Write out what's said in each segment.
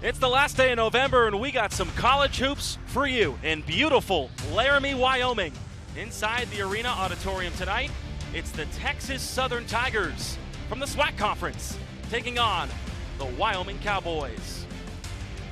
It's the last day of November, and we got some college hoops for you in beautiful Laramie, Wyoming. Inside the arena auditorium tonight, it's the Texas Southern Tigers from the SWAC Conference taking on the Wyoming Cowboys.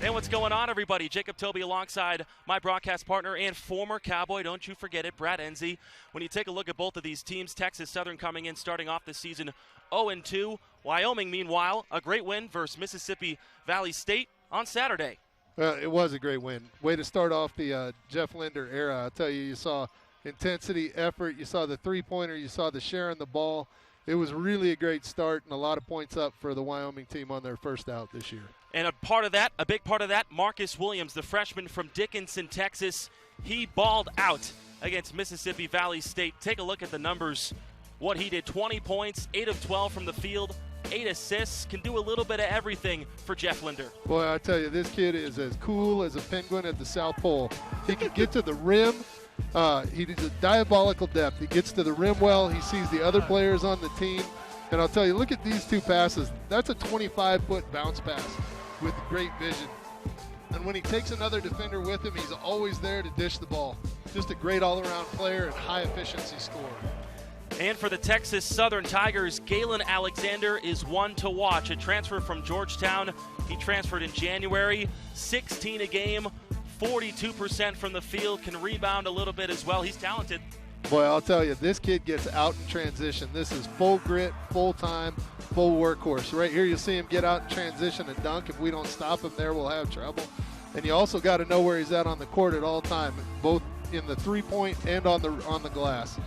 And what's going on, everybody? Jacob Toby alongside my broadcast partner and former Cowboy, don't you forget it, Brad Enzi. When you take a look at both of these teams, Texas Southern coming in, starting off the season 0-2. Wyoming, meanwhile, a great win versus Mississippi Valley State on Saturday. It was a great win. Way to start off the Jeff Linder era. I'll tell you, you saw intensity, effort, you saw the three-pointer, you saw the sharing the ball. It was really a great start and a lot of points up for the Wyoming team on their first out this year. And a big part of that, Marcus Williams, the freshman from Dickinson, Texas, he balled out against Mississippi Valley State. Take a look at the numbers. What he did, 20 points, 8 of 12 from the field, 8 assists, can do a little bit of everything for Jeff Linder. Boy, I tell you, this kid is as cool as a penguin at the South Pole. He can get to the rim. He does a diabolical depth. He gets to the rim well. He sees the other players on the team. And I'll tell you, look at these two passes. That's a 25-foot bounce pass with great vision. And when he takes another defender with him, he's always there to dish the ball. Just a great all-around player and high-efficiency scorer. And for the Texas Southern Tigers, Galen Alexander is one to watch. A transfer from Georgetown. He transferred in January. 16 a game, 42% from the field, can rebound a little bit as well. He's talented. Boy, I'll tell you, this kid gets out in transition. This is full grit, full time, full workhorse. Right here you see him get out in transition and dunk. If we don't stop him there, we'll have trouble. And you also got to know where he's at on the court at all time, both in the three-point and on the glass.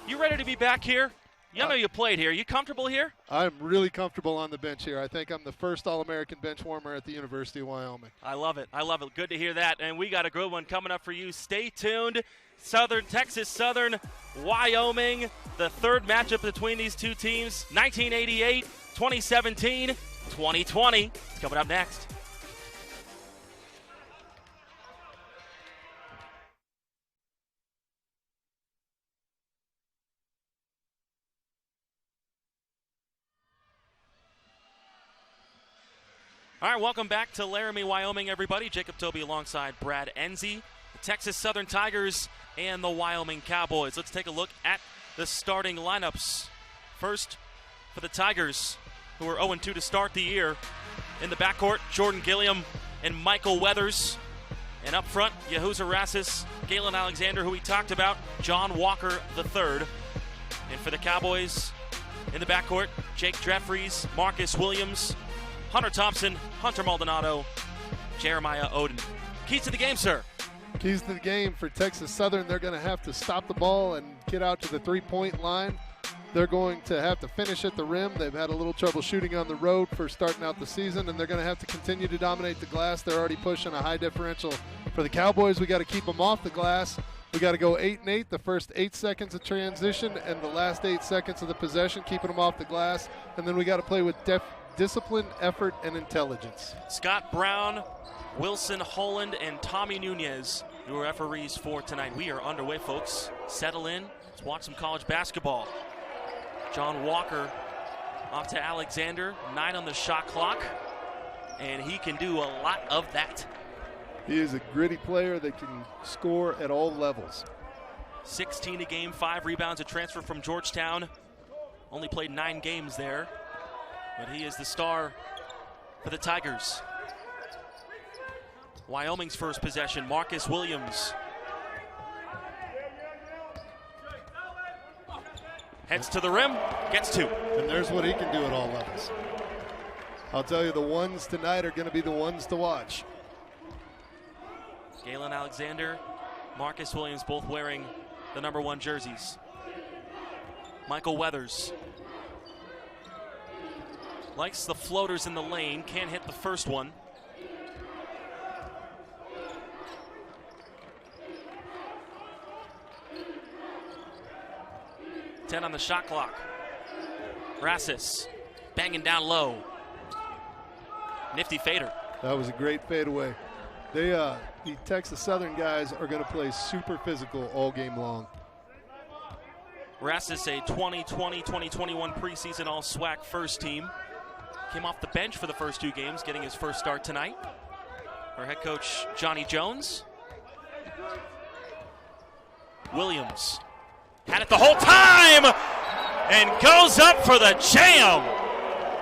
You ready to be back here? You know you played here. You comfortable here? I'm really comfortable on the bench here. I think I'm the first All-American bench warmer at the University of Wyoming. I love it. I love it. Good to hear that. And we got a good one coming up for you. Stay tuned. Texas Southern, Wyoming. The third matchup between these two teams, 1988, 2017, 2020. It's coming up next. All right, welcome back to Laramie, Wyoming, everybody. Jacob Toby alongside Brad Enzi, the Texas Southern Tigers and the Wyoming Cowboys. Let's take a look at the starting lineups. First, for the Tigers, who are 0-2 to start the year. In the backcourt, Jordan Gilliam and Michael Weathers. And up front, Yahuza Rassis, Galen Alexander, who we talked about, John Walker III. And for the Cowboys, in the backcourt, Jake Jeffries, Marcus Williams, Hunter Thompson, Hunter Maldonado, Jeremiah Oden. Keys to the game, sir. Keys to the game for Texas Southern. They're going to have to stop the ball and get out to the three-point line. They're going to have to finish at the rim. They've had a little trouble shooting on the road for starting out the season, and they're going to have to continue to dominate the glass. They're already pushing a high differential. For the Cowboys, we got to keep them off the glass. We got to go 8-8, the first 8 seconds of transition and the last 8 seconds of the possession, keeping them off the glass. And then we got to play with discipline, effort, and intelligence. Scott Brown, Wilson Holland, and Tommy Nunez, your referees for tonight. We are underway, folks. Settle in. Let's watch some college basketball. John Walker off to Alexander. 9 on the shot clock, and he can do a lot of that. He is a gritty player that can score at all levels. 16 a game, 5 rebounds, a transfer from Georgetown. Only played 9 games there. But he is the star for the Tigers. Wyoming's first possession, Marcus Williams. Heads to the rim, gets 2. And there's what he can do at all levels. I'll tell you, the ones tonight are going to be the ones to watch. Galen Alexander, Marcus Williams, both wearing the number 1 jerseys. Michael Weathers likes the floaters in the lane, can't hit the first one. Ten on the shot clock. Rassis banging down low. Nifty fader. That was a great fadeaway. The Texas Southern guys are going to play super physical all game long. Rassis, a 2020-2021 preseason All-SWAC first team. came off the bench for the first 2 games, getting his first start tonight. Our head coach, Johnny Jones. Williams had it the whole time and goes up for the jam.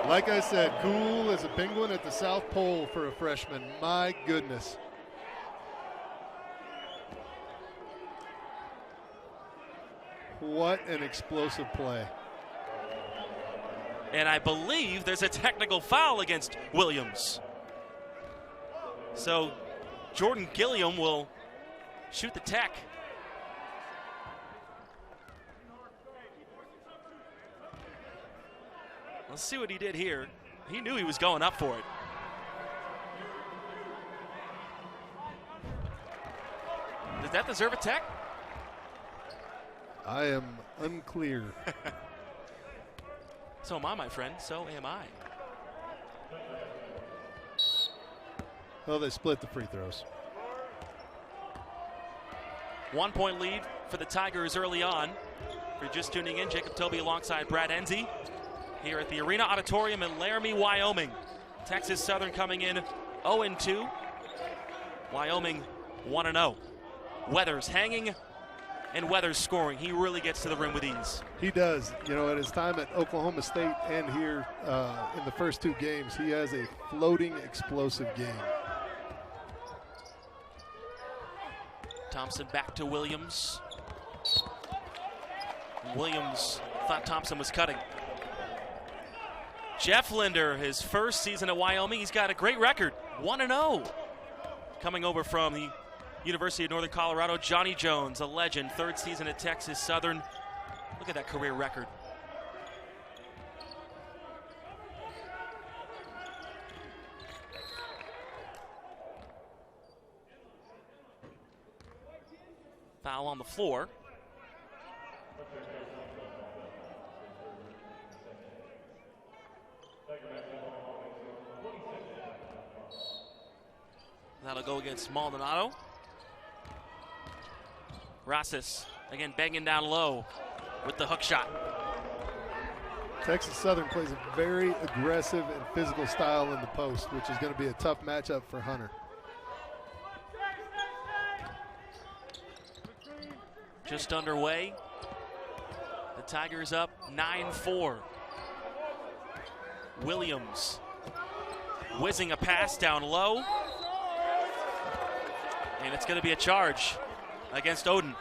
Like I said, cool as a penguin at the South Pole for a freshman. My goodness. What an explosive play. And I believe there's a technical foul against Williams. So Jordan Gilliam will shoot the tech. Let's see what he did here. He knew he was going up for it. Does that deserve a tech? I am unclear. So am I, my friend. So am I. Well, they split the free throws. 1-point lead for the Tigers early on. If you're just tuning in, Jacob Toby alongside Brad Enzi here at the Arena Auditorium in Laramie, Wyoming. Texas Southern coming in 0-2. Wyoming 1-0. Weathers hanging and Weathers scoring. He really gets to the rim with ease. He does. You know, at his time at Oklahoma State and here in the first 2 games, he has a floating, explosive game. Thompson back to Williams. Williams thought Thompson was cutting. Jeff Linder, his first season at Wyoming, he's got a great record, 1-0. Coming over from the University of Northern Colorado, Johnny Jones, a legend, 3rd season at Texas Southern. Look at that career record. Foul on the floor. That'll go against Maldonado. Rosses again banging down low with the hook shot. Texas Southern plays a very aggressive and physical style in the post, which is going to be a tough matchup for Hunter. Just underway. The Tigers up 9-4. Williams whizzing a pass down low. And it's going to be a charge against Oden.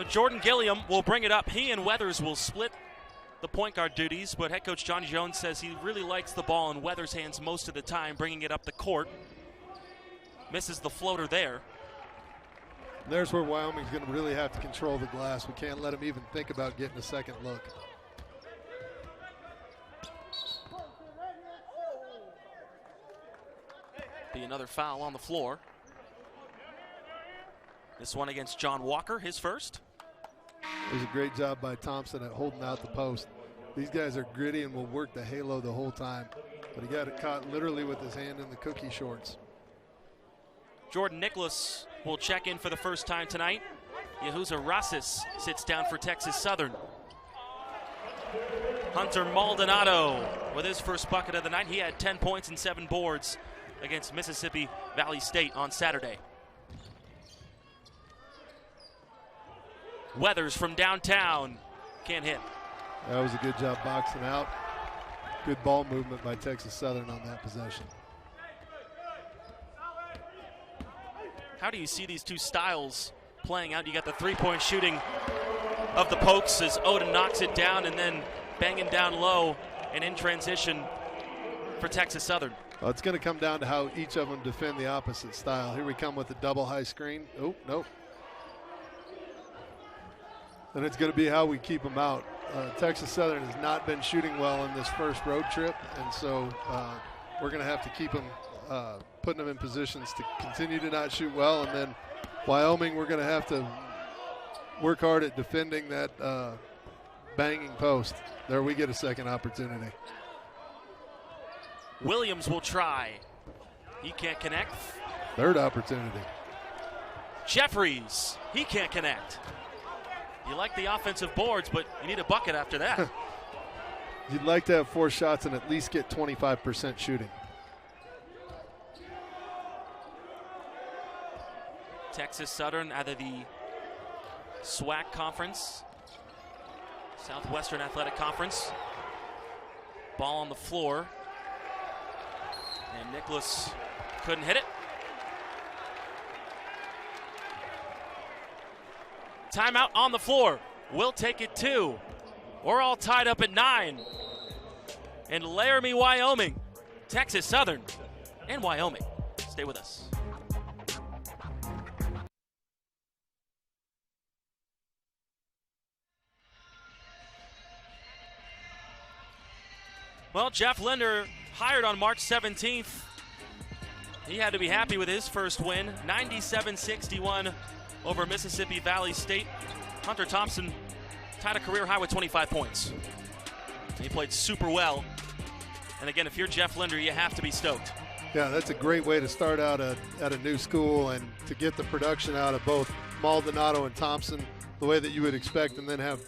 Jordan Gilliam will bring it up. He and Weathers will split the point guard duties, but head coach Johnny Jones says he really likes the ball in Weathers' hands most of the time, bringing it up the court. Misses the floater there. There's where Wyoming's going to really have to control the glass. We can't let them even think about getting a second look. Be another foul on the floor. This one against John Walker, his first. It was a great job by Thompson at holding out the post. These guys are gritty and will work the halo the whole time. But he got it caught literally with his hand in the cookie shorts. Jordan Nicholas will check in for the first time tonight. Yahuza Rosses sits down for Texas Southern. Hunter Maldonado with his first bucket of the night. He had 10 points and 7 boards against Mississippi Valley State on Saturday. Weathers from downtown can't hit. That was a good job boxing out. Good ball movement by Texas Southern on that possession. How do you see these two styles playing out? You got the three-point shooting of the Pokes as Oden knocks it down and then banging down low and in transition for Texas Southern. Well, it's going to come down to how each of them defend the opposite style. Here we come with the double high screen. Oh, nope. And it's going to be how we keep them out. Texas Southern has not been shooting well in this first road trip, and so we're going to have to keep them, putting them in positions to continue to not shoot well. And then Wyoming, we're going to have to work hard at defending that banging post. There we get a second opportunity. Williams will try. He can't connect. Third opportunity. Jeffries, he can't connect. You like the offensive boards, but you need a bucket after that. You'd like to have 4 shots and at least get 25% shooting. Texas Southern out of the SWAC Conference, Southwestern Athletic Conference. Ball on the floor. And Nicholas couldn't hit it. Timeout on the floor. We'll take it 2. We're all tied up at 9. And Laramie, Wyoming, Texas Southern, and Wyoming. Stay with us. Well, Jeff Linder, hired on March 17th. He had to be happy with his first win, 97-61 over Mississippi Valley State. Hunter Thompson tied a career high with 25 points. He played super well. And again, if you're Jeff Linder, you have to be stoked. Yeah, that's a great way to start out at a new school and to get the production out of both Maldonado and Thompson the way that you would expect, and then have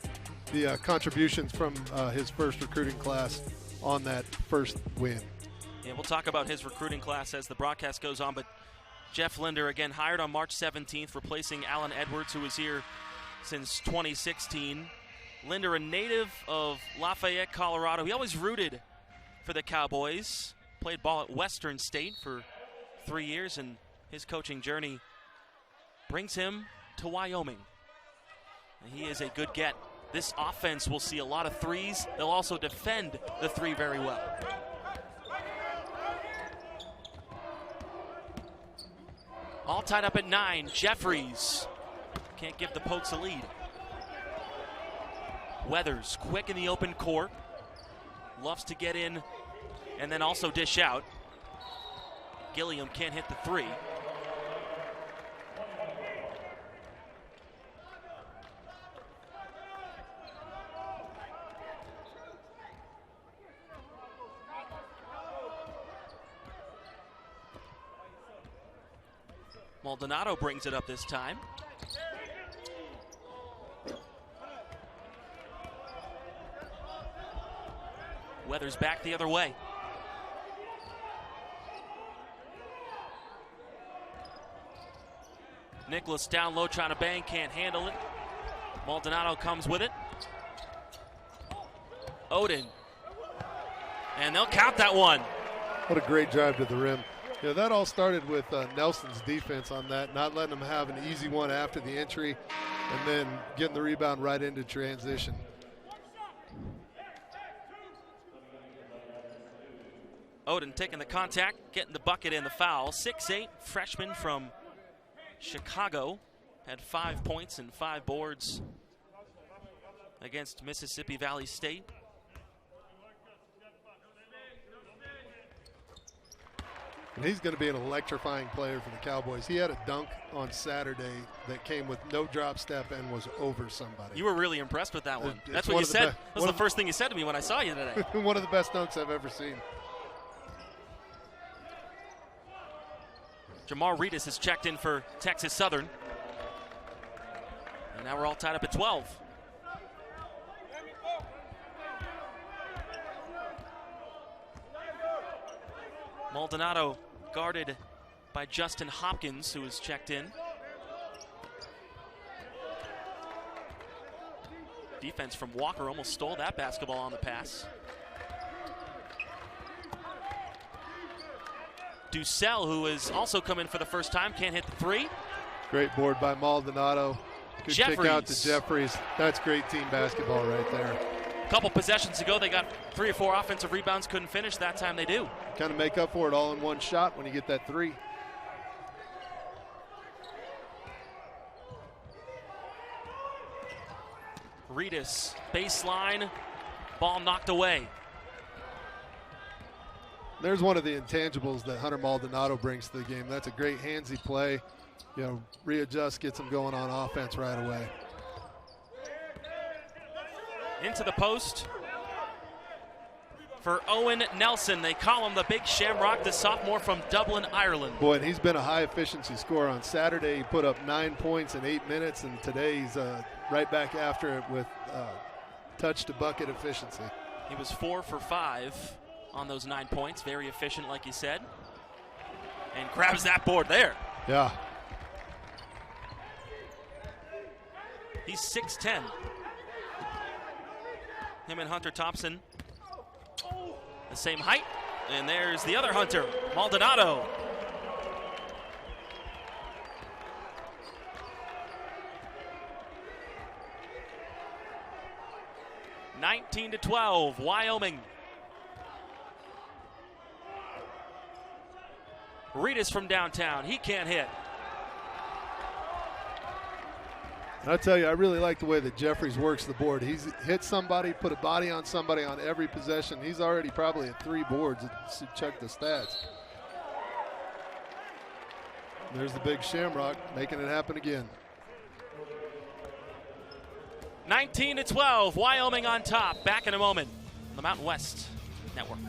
the contributions from his first recruiting class on that first win. Yeah, we'll talk about his recruiting class as the broadcast goes on, but Jeff Linder, again, hired on March 17th, replacing Alan Edwards, who was here since 2016. Linder, a native of Lafayette, Colorado. He always rooted for the Cowboys, played ball at Western State for 3 years, and his coaching journey brings him to Wyoming. And he is a good get. This offense will see a lot of threes. They'll also defend the 3 very well. All tied up at 9. Jeffries can't give the Pokes a lead. Weathers quick in the open court. Loves to get in and then also dish out. Gilliam can't hit the 3. Maldonado brings it up this time. Weathers back the other way. Nicholas down low trying to bang, can't handle it. Maldonado comes with it. Odin. And they'll count that one. What a great drive to the rim. Yeah, that all started with Nelson's defense on that, not letting him have an easy one after the entry, and then getting the rebound right into transition. Odin taking the contact, getting the bucket and the foul. 6'8", freshman from Chicago, had 5 points and 5 boards against Mississippi Valley State. And he's going to be an electrifying player for the Cowboys. He had a dunk on Saturday that came with no drop step and was over somebody. You were really impressed with that one. That's what you said. That was the first thing you said to me when I saw you today. One of the best dunks I've ever seen. Jamar Reedus has checked in for Texas Southern. And now we're all tied up at 12. Maldonado guarded by Justin Hopkins, who has checked in. Defense from Walker almost stole that basketball on the pass. Ducell, who has also come in for the first time, can't hit the 3. Great board by Maldonado. Good kick out to Jeffries. That's great team basketball right there. A couple possessions ago, they got 3 or 4 offensive rebounds, couldn't finish. That time they do. Kind of make up for it all in one shot when you get that 3. Reedus, baseline, ball knocked away. There's one of the intangibles that Hunter Maldonado brings to the game. That's a great handsy play. You know, readjust, gets him going on offense right away. Into the post. for Owen Nelson. They call him the Big Shamrock, the sophomore from Dublin, Ireland. Boy, and he's been a high-efficiency scorer. On Saturday, he put up 9 points in 8 minutes, and today he's right back after it with touch-to-bucket efficiency. He was 4 for 5 on those 9 points. Very efficient, like you said. And grabs that board there. Yeah. He's 6'10". Him and Hunter Thompson, the same height. And there's the other Hunter, Maldonado. (19-12), Wyoming. Reedus from downtown, he can't hit. And I tell you, I really like the way that Jeffries works the board. He's hit somebody, put a body on somebody on every possession. He's already probably at 3 boards. Check the stats. There's the Big Shamrock making it happen again. 19-12, Wyoming on top. Back in a moment on the Mountain West Network.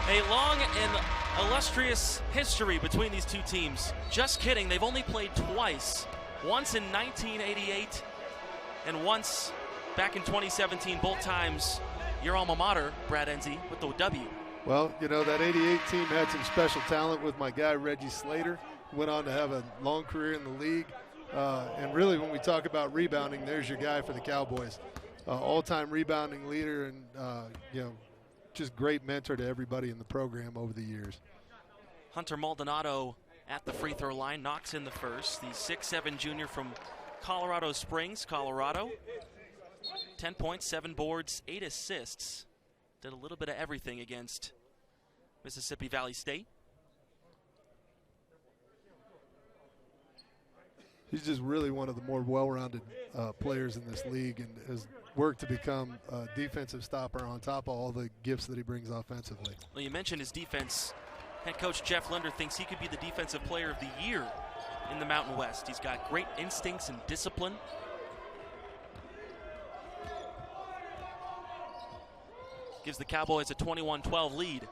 A long and illustrious history between these two teams. Just kidding, they've only played twice. Once in 1988 and once back in 2017, both times your alma mater, Brad Enzi, with the W. Well, you know, that 88 team had some special talent with my guy Reggie Slater, who went on to have a long career in the league. And really, when we talk about rebounding, there's your guy for the Cowboys. All-time rebounding leader and, you know, just great mentor to everybody in the program over the years. Hunter Maldonado at the free throw line, knocks in the first. The 6'7" junior from Colorado Springs, Colorado. 10 points, 7 boards, 8 assists. Did a little bit of everything against Mississippi Valley State. He's just really one of the more well-rounded players in this league and has worked to become a defensive stopper on top of all the gifts that he brings offensively. Well, you mentioned his defense. Head coach Jeff Linder thinks he could be the defensive player of the year in the Mountain West. He's got great instincts and discipline. Gives the Cowboys a 21-12 lead.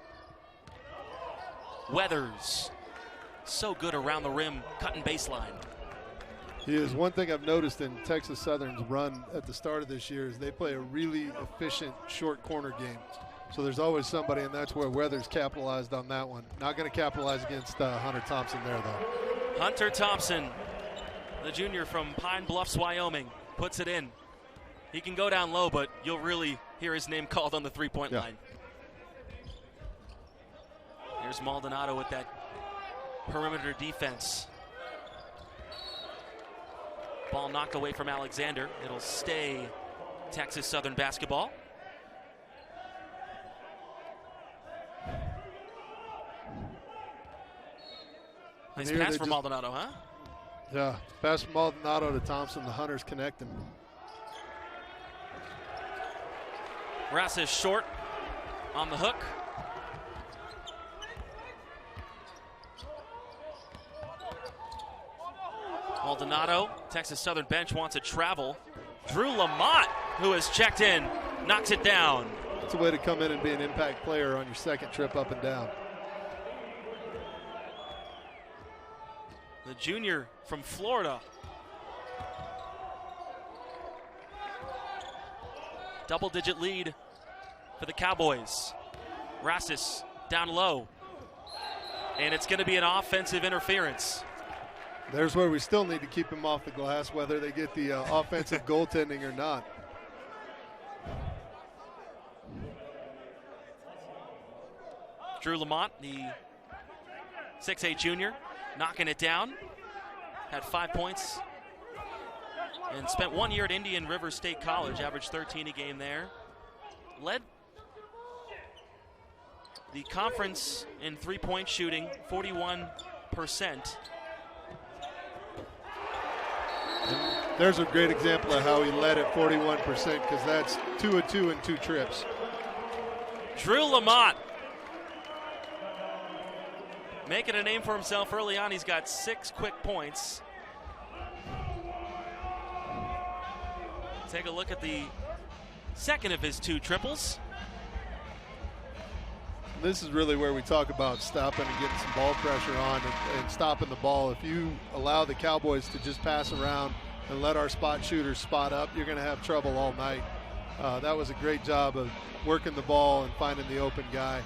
Weathers, so good around the rim, cutting baseline. He is. One thing I've noticed in Texas Southern's run at the start of this year is they play a really efficient short corner game. So there's always somebody, and that's where Weathers capitalized on that one. Not going to capitalize against Hunter Thompson there, though. Hunter Thompson, the junior from Pine Bluffs, Wyoming, puts it in. He can go down low, but you'll really hear his name called on the three-point line. Here's Maldonado with that perimeter defense. Ball knocked away from Alexander. It'll stay Texas Southern basketball. Nice pass from Maldonado, huh? Yeah, pass from Maldonado to Thompson. The Hunters connecting. Rass is short on the hook. Maldonado, Texas Southern bench wants a travel. Drew Lamont, who has checked in, knocks it down. It's a way to come in and be an impact player on your second trip up and down. The junior from Florida, Double-digit lead for the Cowboys. Rastis down low. And it's going to be an offensive interference. There's where we still need to keep him off the glass, whether they get the offensive goaltending or not. Drew Lamont, the 6'8 junior, knocking it down. Had 5 points and spent 1 year at Indian River State College, averaged 13 a game there. Led the conference in three-point shooting, 41%. And there's a great example of how he led at 41%, because that's 2 of 2 in 2 trips. Drew Lamont making a name for himself early on. He's got 6 quick points. Take a look at the second of his 2 triples. This is really where we talk about stopping and getting some ball pressure on and stopping the ball. If you allow the Cowboys to just pass around and let our spot shooters spot up, you're going to have trouble all night. That was a great job of working the ball and finding the open guy.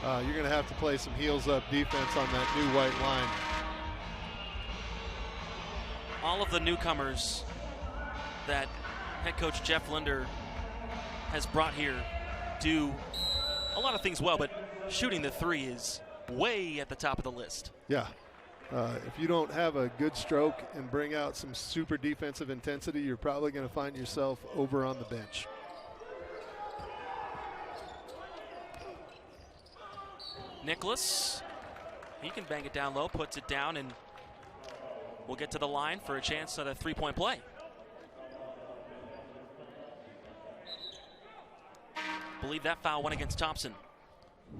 You're going to have to play some heels-up defense on that new white line. All of the newcomers that head coach Jeff Linder has brought here do a lot of things well, but shooting the 3 is way at the top of the list. Yeah. If you don't have a good stroke and bring out some super defensive intensity, you're probably going to find yourself over on the bench. Nicholas, he can bang it down low, puts it down, and we'll get to the line for a chance at a 3-point play. I believe that foul went against Thompson.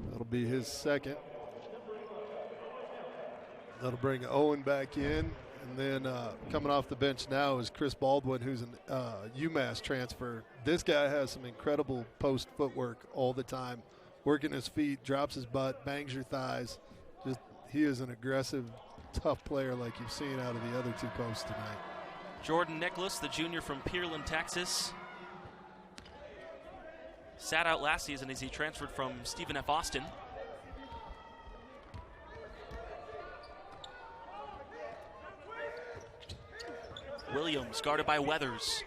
That'll be his second. That'll bring Owen back in. And then coming off the bench now is Chris Baldwin, who's an UMass transfer. This guy has some incredible post footwork all the time. Working his feet, drops his butt, bangs your thighs. He is an aggressive, tough player like you've seen out of the other 2 posts tonight. Jordan Nicholas, the junior from Pearland, Texas. Sat out last season as he transferred from Stephen F. Austin. Williams guarded by Weathers.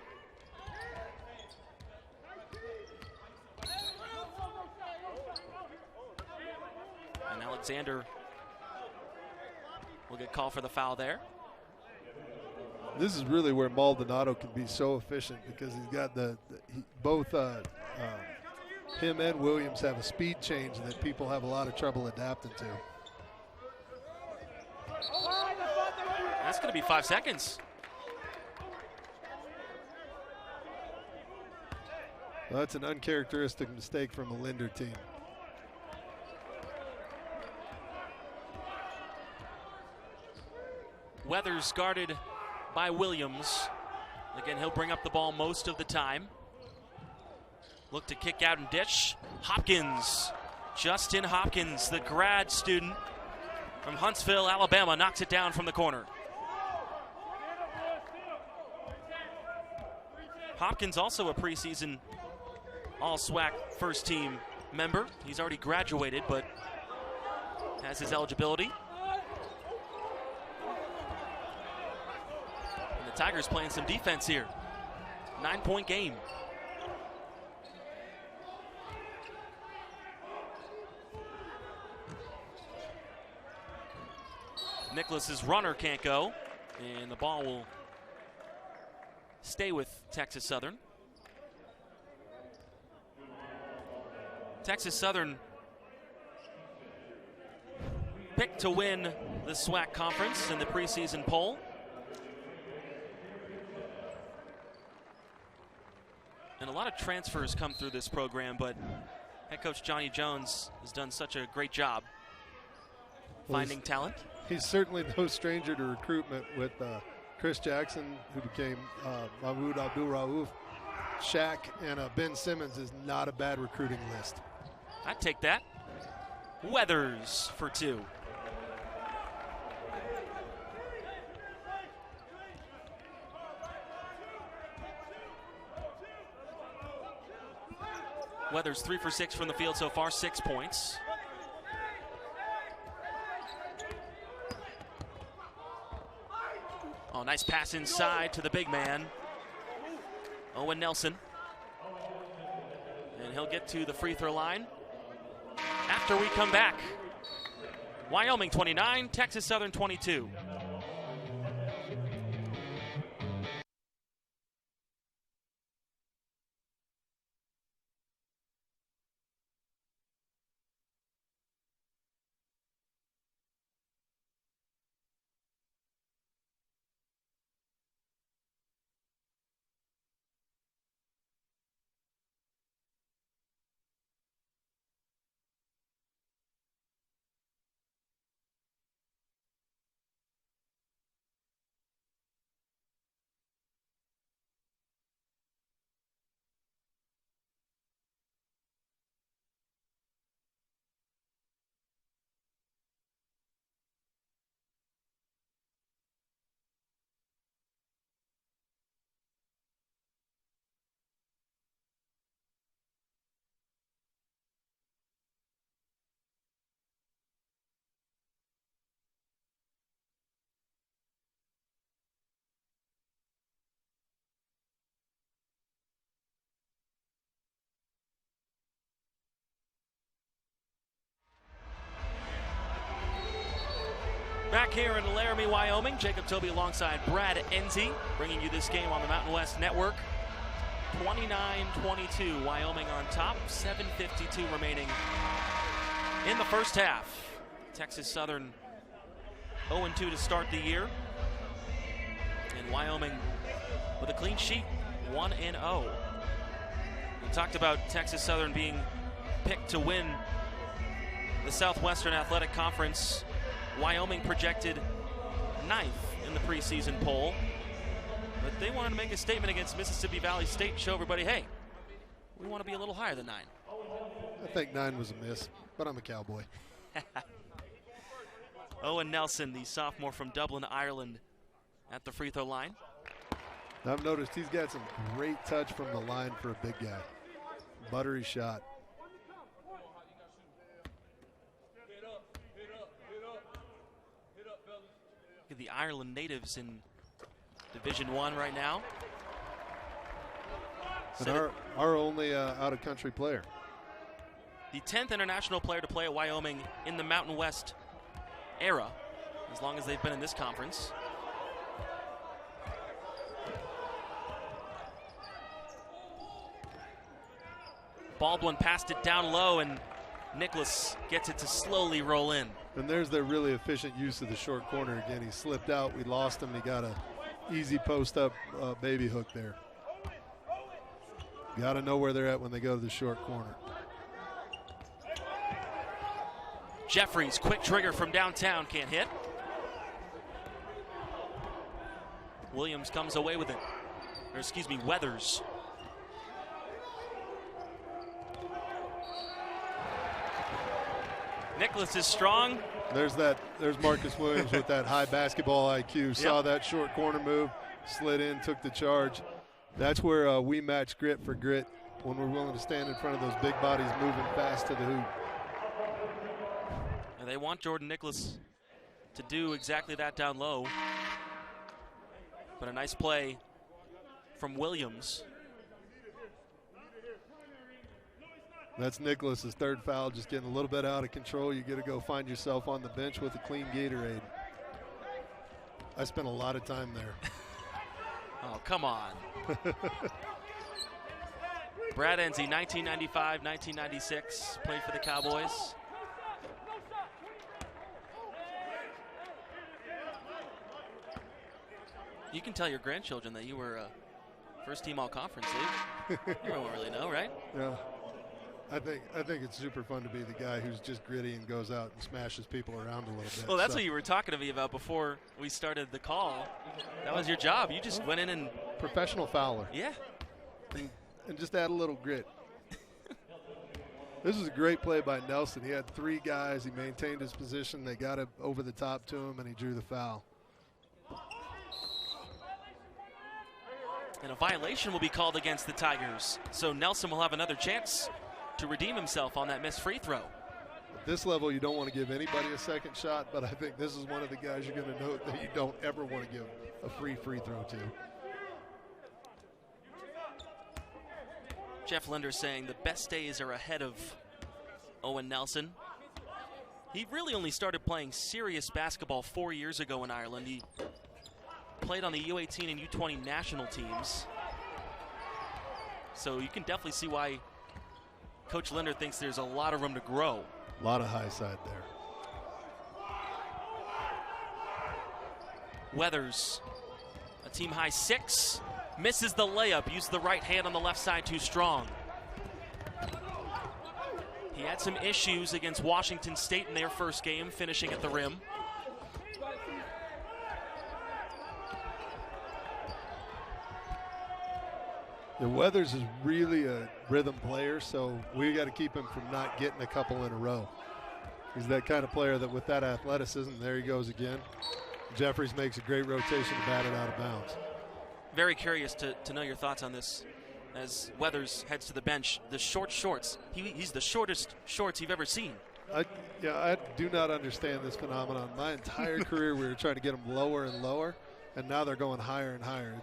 And Alexander will get called for the foul there. This is really where Maldonado can be so efficient, because he's got both him and Williams have a speed change that people have a lot of trouble adapting to. That's going to be 5 seconds. Well, that's an uncharacteristic mistake from a Linder team. Weathers guarded by Williams. Again, he'll bring up the ball most of the time. Look to kick out and dish. Hopkins, Justin Hopkins, the grad student from Huntsville, Alabama, knocks it down from the corner. Hopkins also a preseason All-SWAC first team member. He's already graduated, but has his eligibility. And the Tigers playing some defense here. 9-point game. Nicholas's runner can't go, and the ball will stay with Texas Southern. Texas Southern picked to win the SWAC conference in the preseason poll. And a lot of transfers come through this program, but head coach Johnny Jones has done such a great job finding talent. He's certainly no stranger to recruitment with Chris Jackson, who became Mahmoud Abdul-Rauf. Shaq and Ben Simmons is not a bad recruiting list. I'd take that. Weathers for 2. Weathers 3 for 6 from the field so far, 6 points. Oh, nice pass inside to the big man, Owen Nelson. And he'll get to the free throw line after we come back. Wyoming 29, Texas Southern 22. Back here in Laramie, Wyoming, Jacob Toby alongside Brad Enzi, bringing you this game on the Mountain West Network. 29-22, Wyoming on top, 7:52 remaining in the first half. Texas Southern 0-2 to start the year. And Wyoming with a clean sheet, 1-0. We talked about Texas Southern being picked to win the Southwestern Athletic Conference. Wyoming projected 9th in the preseason poll, but they wanted to make a statement against Mississippi Valley State and show everybody, hey, we want to be a little higher than 9. I think 9 was a miss, but I'm a Cowboy. Owen Nelson, the sophomore from Dublin, Ireland, at the free throw line. I've noticed he's got some great touch from the line for a big guy. Buttery shot. The Ireland natives in Division I right now. And our only out-of-country player. The 10th international player to play at Wyoming in the Mountain West era, as long as they've been in this conference. Baldwin passed it down low, and Nicholas gets it to slowly roll in. And there's their really efficient use of the short corner again. He slipped out. We lost him. He got a easy post-up baby hook there. Got to know where they're at when they go to the short corner. Jeffries, quick trigger from downtown, can't hit. Williams comes away with it. Or excuse me, Weathers. Nicholas is strong. There's Marcus Williams with that high basketball IQ. Saw that short corner move, slid in, took the charge. That's where we match grit for grit, when we're willing to stand in front of those big bodies moving fast to the hoop. And they want Jordan Nicholas to do exactly that down low. But a nice play from Williams. That's Nicholas's third foul, just getting a little bit out of control. You got to go find yourself on the bench with a clean Gatorade. I spent a lot of time there. Oh, come on. Brad Enzi, 1995, 1996, played for the Cowboys. You can tell your grandchildren that you were first team all-conference league. You don't really know, right? Yeah. I think it's super fun to be the guy who's just gritty and goes out and smashes people around a little bit. Well, that's what you were talking to me about before we started the call. That was your job. You just went in and... Professional fouler. Yeah. And just add a little grit. This was a great play by Nelson. He had 3 guys. He maintained his position. They got it over the top to him, and he drew the foul. And a violation will be called against the Tigers. So Nelson will have another chance to redeem himself on that missed free throw. At this level, you don't want to give anybody a second shot, but I think this is one of the guys you're going to note that you don't ever want to give a free throw to. Jeff Linder saying the best days are ahead of Owen Nelson. He really only started playing serious basketball 4 years ago in Ireland. He played on the U18 and U20 national teams. So you can definitely see why Coach Linder thinks there's a lot of room to grow. A lot of high side there. Weathers, a team high 6, misses the layup, used the right hand on the left side too strong. He had some issues against Washington State in their first game, finishing at the rim. The Weathers is really a rhythm player, so we got to keep him from not getting a couple in a row. He's that kind of player that with that athleticism, there he goes again. Jeffries makes a great rotation to bat it out of bounds. Very curious to know your thoughts on this as Weathers heads to the bench. The short shorts. He's the shortest shorts you've ever seen. I do not understand this phenomenon. My entire career we were trying to get them lower and lower, and now they're going higher and higher.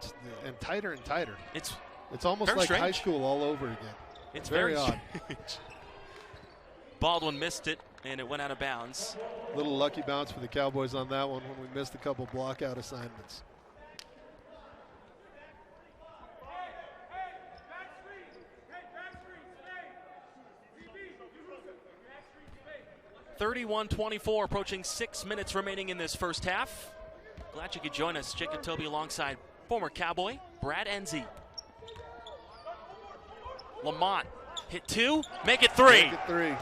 And tighter and tighter. It's almost like strange. High school all over again. It's very odd. Baldwin missed it, and it went out of bounds. Little lucky bounce for the Cowboys on that one when we missed a couple block out assignments. 31-24, approaching 6 minutes remaining in this first half. Glad you could join us. Jacob Toby alongside former Cowboy Brad Enzi. Lamont, hit 2, make it 3. Make it 3.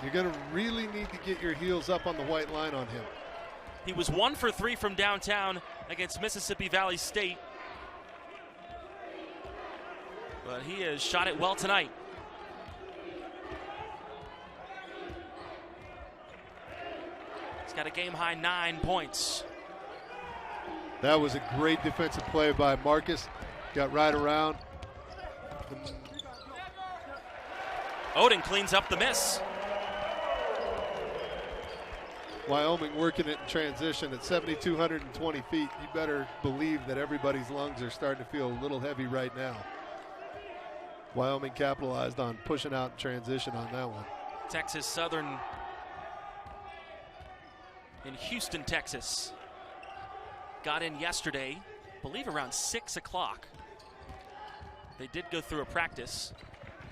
You're going to really need to get your heels up on the white line on him. He was 1 for 3 from downtown against Mississippi Valley State. But he has shot it well tonight. He's got a game-high 9 points. That was a great defensive play by Marcus. Got right around. Odin cleans up the miss. Wyoming working it in transition at 7,220 feet. You better believe that everybody's lungs are starting to feel a little heavy right now. Wyoming capitalized on pushing out in transition on that one. Texas Southern in Houston, Texas. Got in yesterday, I believe around 6 o'clock. They did go through a practice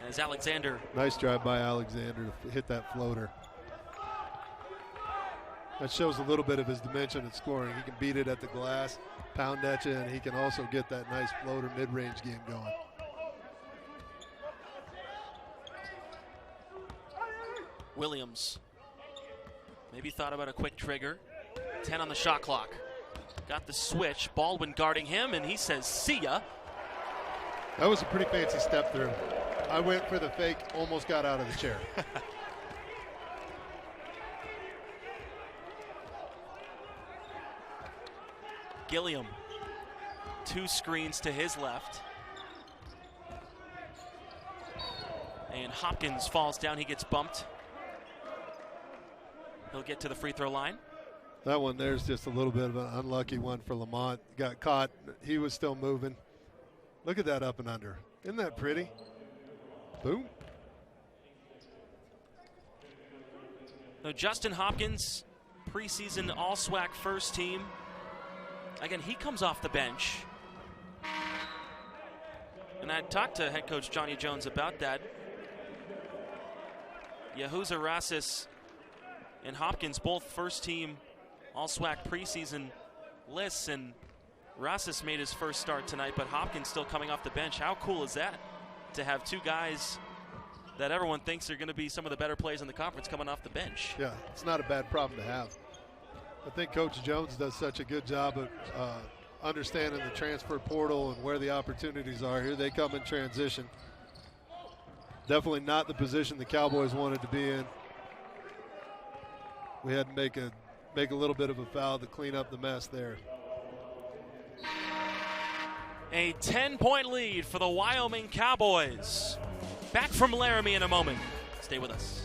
as Alexander. Nice drive by Alexander to hit that floater. That shows a little bit of his dimension in scoring. He can beat it at the glass, pound at you, and he can also get that nice floater mid-range game going. Williams maybe thought about a quick trigger. 10 on the shot clock. Got the switch. Baldwin guarding him, and he says, see ya. That was a pretty fancy step through. I went for the fake, almost got out of the chair. Gilliam, 2 screens to his left. And Hopkins falls down, he gets bumped. He'll get to the free throw line. That one there's just a little bit of an unlucky one for Lamont. Got caught, he was still moving. Look at that up and under. Isn't that pretty? Boom. So Justin Hopkins, preseason All-SWAC first team. Again, he comes off the bench. And I talked to head coach Johnny Jones about that. Yahuza Rassis and Hopkins, both first team All-SWAC preseason lists, and Rassis made his first start tonight, but Hopkins still coming off the bench. How cool is that to have 2 guys that everyone thinks are going to be some of the better players in the conference coming off the bench? Yeah, it's not a bad problem to have. I think Coach Jones does such a good job of understanding the transfer portal and where the opportunities are. Here they come in transition. Definitely not the position the Cowboys wanted to be in. We had to make a little bit of a foul to clean up the mess there. A 10-point lead for the Wyoming Cowboys. Back from Laramie in a moment. Stay with us.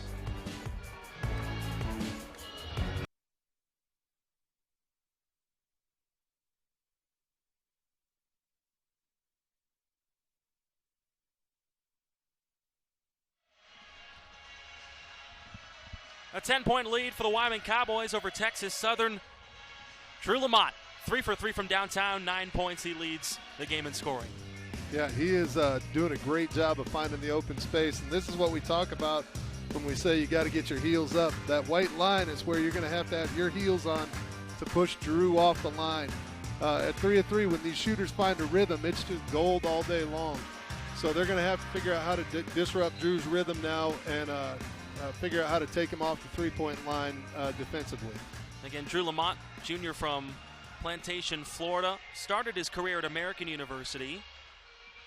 A 10-point lead for the Wyoming Cowboys over Texas Southern. Drew Lamont, 3 for 3 from downtown, 9 points. He leads the game in scoring. Yeah, he is doing a great job of finding the open space, and this is what we talk about when we say you got to get your heels up. That white line is where you're going to have your heels on to push Drew off the line. At 3 of 3, when these shooters find a rhythm, it's just gold all day long. So they're going to have to figure out how to disrupt Drew's rhythm now and figure out how to take him off the three-point line defensively. Again, Drew Lamont, junior from Plantation, Florida, started his career at American University,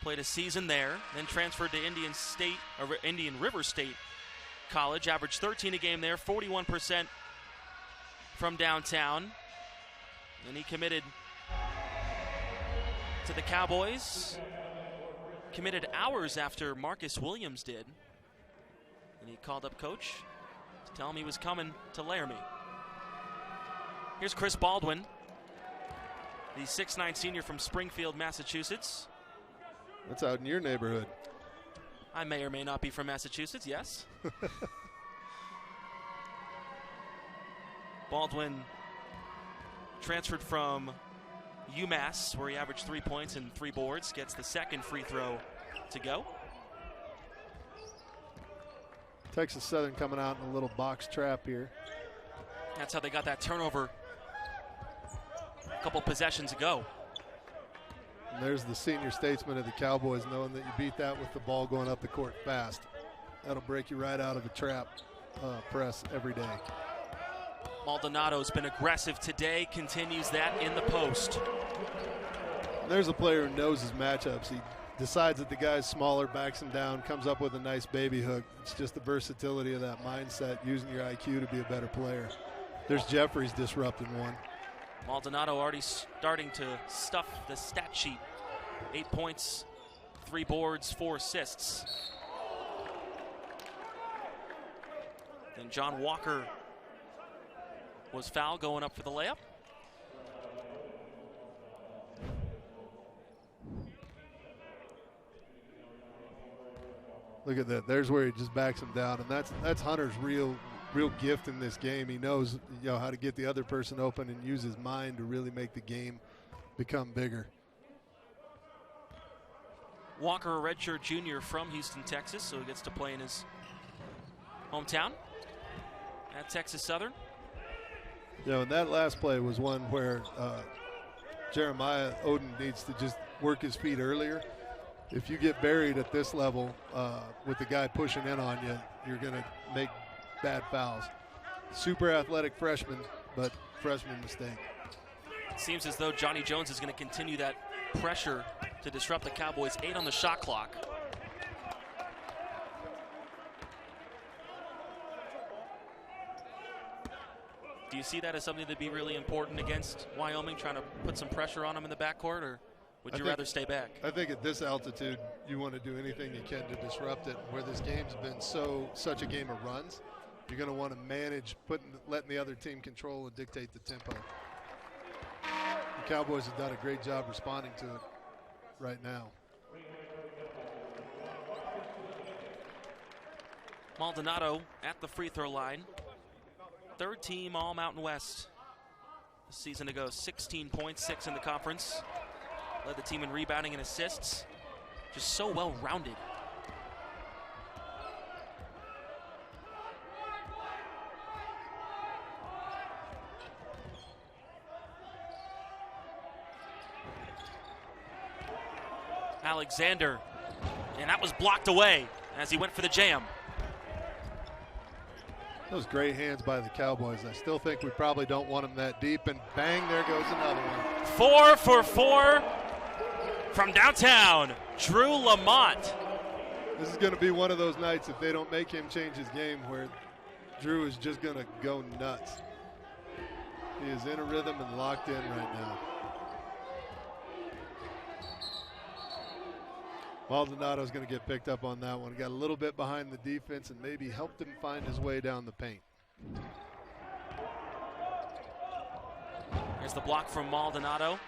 played a season there, then transferred to Indian River State College, averaged 13 a game there, 41% from downtown. And he committed to the Cowboys, committed hours after Marcus Williams did. And he called up coach to tell him he was coming to Laramie. Here's Chris Baldwin, the 6'9" senior from Springfield, Massachusetts. That's out in your neighborhood. I may or may not be from Massachusetts, yes. Baldwin transferred from UMass, where he averaged 3 points and 3 boards, gets the second free throw to go. Texas Southern coming out in a little box trap here. That's how they got that turnover a couple possessions ago. And there's the senior statesman of the Cowboys, knowing that you beat that with the ball going up the court fast. That'll break you right out of a trap press every day. Maldonado's been aggressive today, continues that in the post. And there's a player who knows his matchups. He decides that the guy's smaller, backs him down, comes up with a nice baby hook. It's just the versatility of that mindset, using your IQ to be a better player. There's Jeffries disrupting one. Maldonado already starting to stuff the stat sheet. 8 points, 3 boards, 4 assists. Then John Walker was fouled going up for the layup. Look at that. There's where he just backs him down, and that's Hunter's real gift in this game. He knows, how to get the other person open and use his mind to really make the game become bigger. Walker, a redshirt junior from Houston, Texas, so he gets to play in his hometown at Texas Southern. And that last play was one where Jeremiah Oden needs to just work his feet earlier. If you get buried at this level with the guy pushing in on you, you're going to make bad fouls. Super athletic freshman, but freshman mistake. It seems as though Johnny Jones is going to continue that pressure to disrupt the Cowboys. 8 on the shot clock. Do you see that as something that'd be really important against Wyoming, trying to put some pressure on them in the backcourt, or would you rather stay back? I think at this altitude, you want to do anything you can to disrupt it. Where this game's been such a game of runs, you're going to want to manage letting the other team control and dictate the tempo. The Cowboys have done a great job responding to it right now. Maldonado at the free throw line. Third team All Mountain West a season ago. 16 points, 6 in the conference. Led the team in rebounding and assists. Just so well rounded. Alexander, and that was blocked away as he went for the jam. Those great hands by the Cowboys. I still think we probably don't want them that deep, and bang, there goes another one. 4 for 4 from downtown, Drew Lamont. This is going to be one of those nights, if they don't make him change his game, where Drew is just going to go nuts. He is in a rhythm and locked in right now. Maldonado's going to get picked up on that one. Got a little bit behind the defense and maybe helped him find his way down the paint. Here's the block from Maldonado.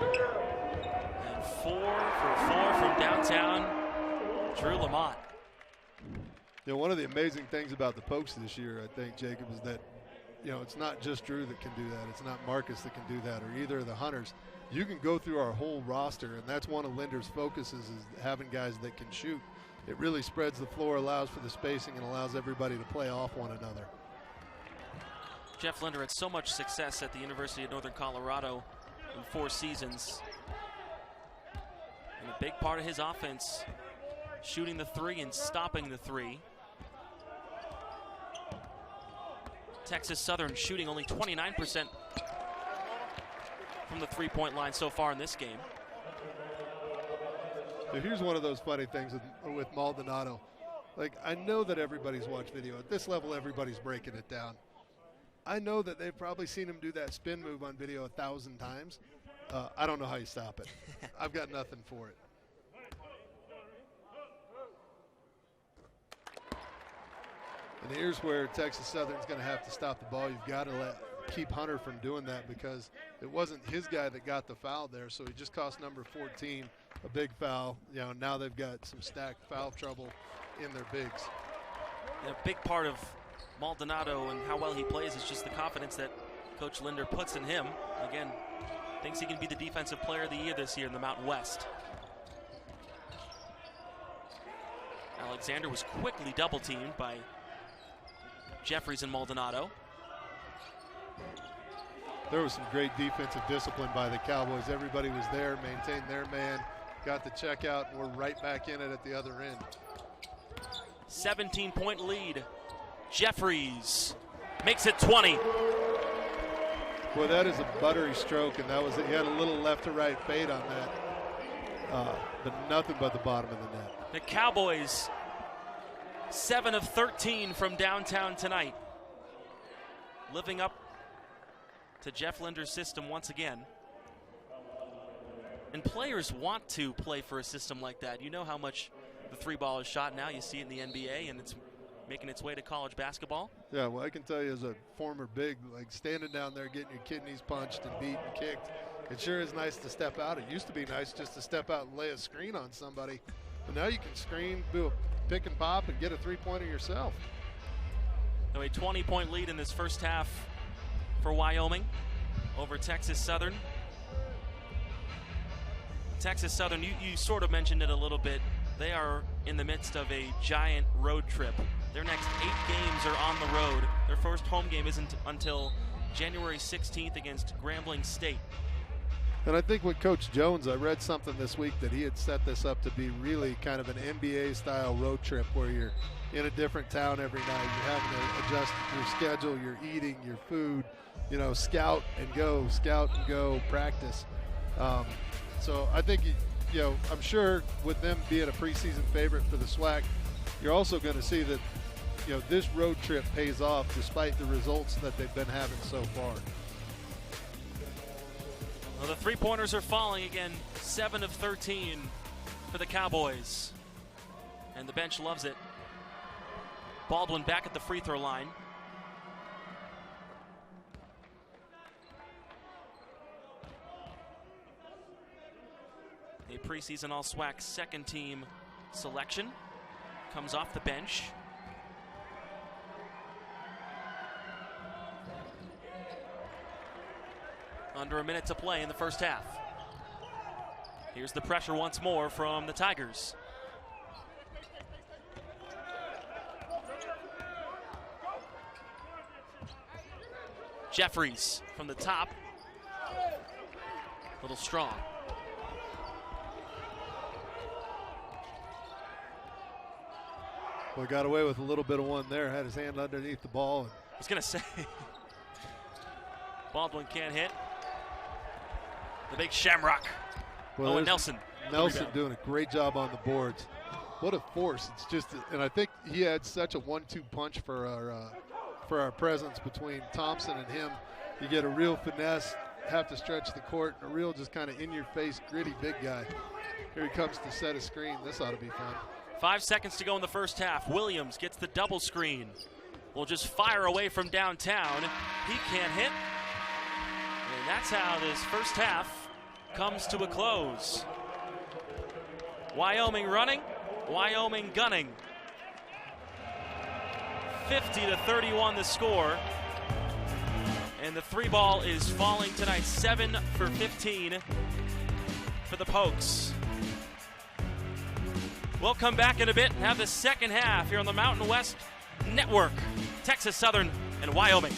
And 4 for 4 from downtown, Drew Lamont. You know, one of the amazing things about the Pokes this year, I think, Jacob, is that, you know, it's not just Drew that can do that. It's not Marcus that can do that, or either of the Hunters. You can go through our whole roster, and that's one of Linder's focuses, is having guys that can shoot. It really spreads the floor, allows for the spacing, and allows everybody to play off one another. Jeff Linder had so much success at the University of Northern Colorado in 4 seasons. And a big part of his offense, shooting the 3 and stopping the 3. Texas Southern shooting only 29% from the 3-point line so far in this game. So here's one of those funny things with Maldonado. Like, I know that everybody's watched video. At this level, everybody's breaking it down. I know that they've probably seen him do that spin move on video 1,000 times. I don't know how you stop it. I've got nothing for it. And here's where Texas Southern's going to have to stop the ball. You've got to keep Hunter from doing that, because it wasn't his guy that got the foul there, so he just cost number 14 a big foul. You know, now they've got some stacked foul trouble in their bigs. And a big part of Maldonado and how well he plays is just the confidence that Coach Linder puts in him. Again, thinks he can be the defensive player of the year this year in the Mountain West. Alexander was quickly double-teamed by Jeffries and Maldonado. There was some great defensive discipline by the Cowboys. Everybody was there, maintained their man, got the check out, and we're right back in it at the other end. 17-point lead. Jeffries makes it 20. Boy, that is a buttery stroke, and that was it. He had a little left to right fade on that, but nothing but the bottom of the net. The Cowboys 7 of 13 from downtown tonight, living up to Jeff Linder's system once again. And players want to play for a system like that. You know how much the 3-ball is shot now. You see it in the NBA, and it's making its way to college basketball. Yeah, well, I can tell you as a former big, like standing down there getting your kidneys punched and beat and kicked, it sure is nice to step out. It used to be nice just to step out and lay a screen on somebody. But now you can screen, do a pick and pop, and get a 3-pointer yourself. So a 20-point lead in this first half for Wyoming over Texas Southern. Texas Southern, you sort of mentioned it a little bit. They are in the midst of a giant road trip. Their next 8 games are on the road. Their first home game isn't until January 16th against Grambling State. And I think with Coach Jones, I read something this week that he had set this up to be really kind of an NBA-style road trip where you're in a different town every night. You're having to adjust your schedule, your eating, your food, you know, scout and go, practice. So I think, you know, I'm sure with them being a preseason favorite for the SWAC, you're also going to see that, you know, this road trip pays off despite the results that they've been having so far. Well, the 3-pointers are falling again. 7 of 13 for the Cowboys. And the bench loves it. Baldwin back at the free throw line. A preseason All-SWAC second team selection. Comes off the bench. Under a minute to play in the first half. Here's the pressure once more from the Tigers. Jeffries from the top. A little strong. Well, got away with a little bit of one there. Had his hand underneath the ball. I was going to say, Baldwin can't hit. The big Shamrock. Well, Nelson. Nelson doing a great job on the boards. What a force. It's just, and I think he had such a 1-2 punch for our presence between Thompson and him. You get a real finesse have to stretch the court, and a real just kind of in-your-face, gritty big guy. Here he comes to set a screen. This ought to be fun. 5 seconds to go in the first half. Williams gets the double screen. Will just fire away from downtown. He can't hit. And that's how this first half comes to a close. Wyoming running, Wyoming gunning. 50-31 the score. And the three ball is falling tonight. 7 for 15 for the Pokes. We'll come back in a bit and have the second half here on the Mountain West Network. Texas Southern and Wyoming.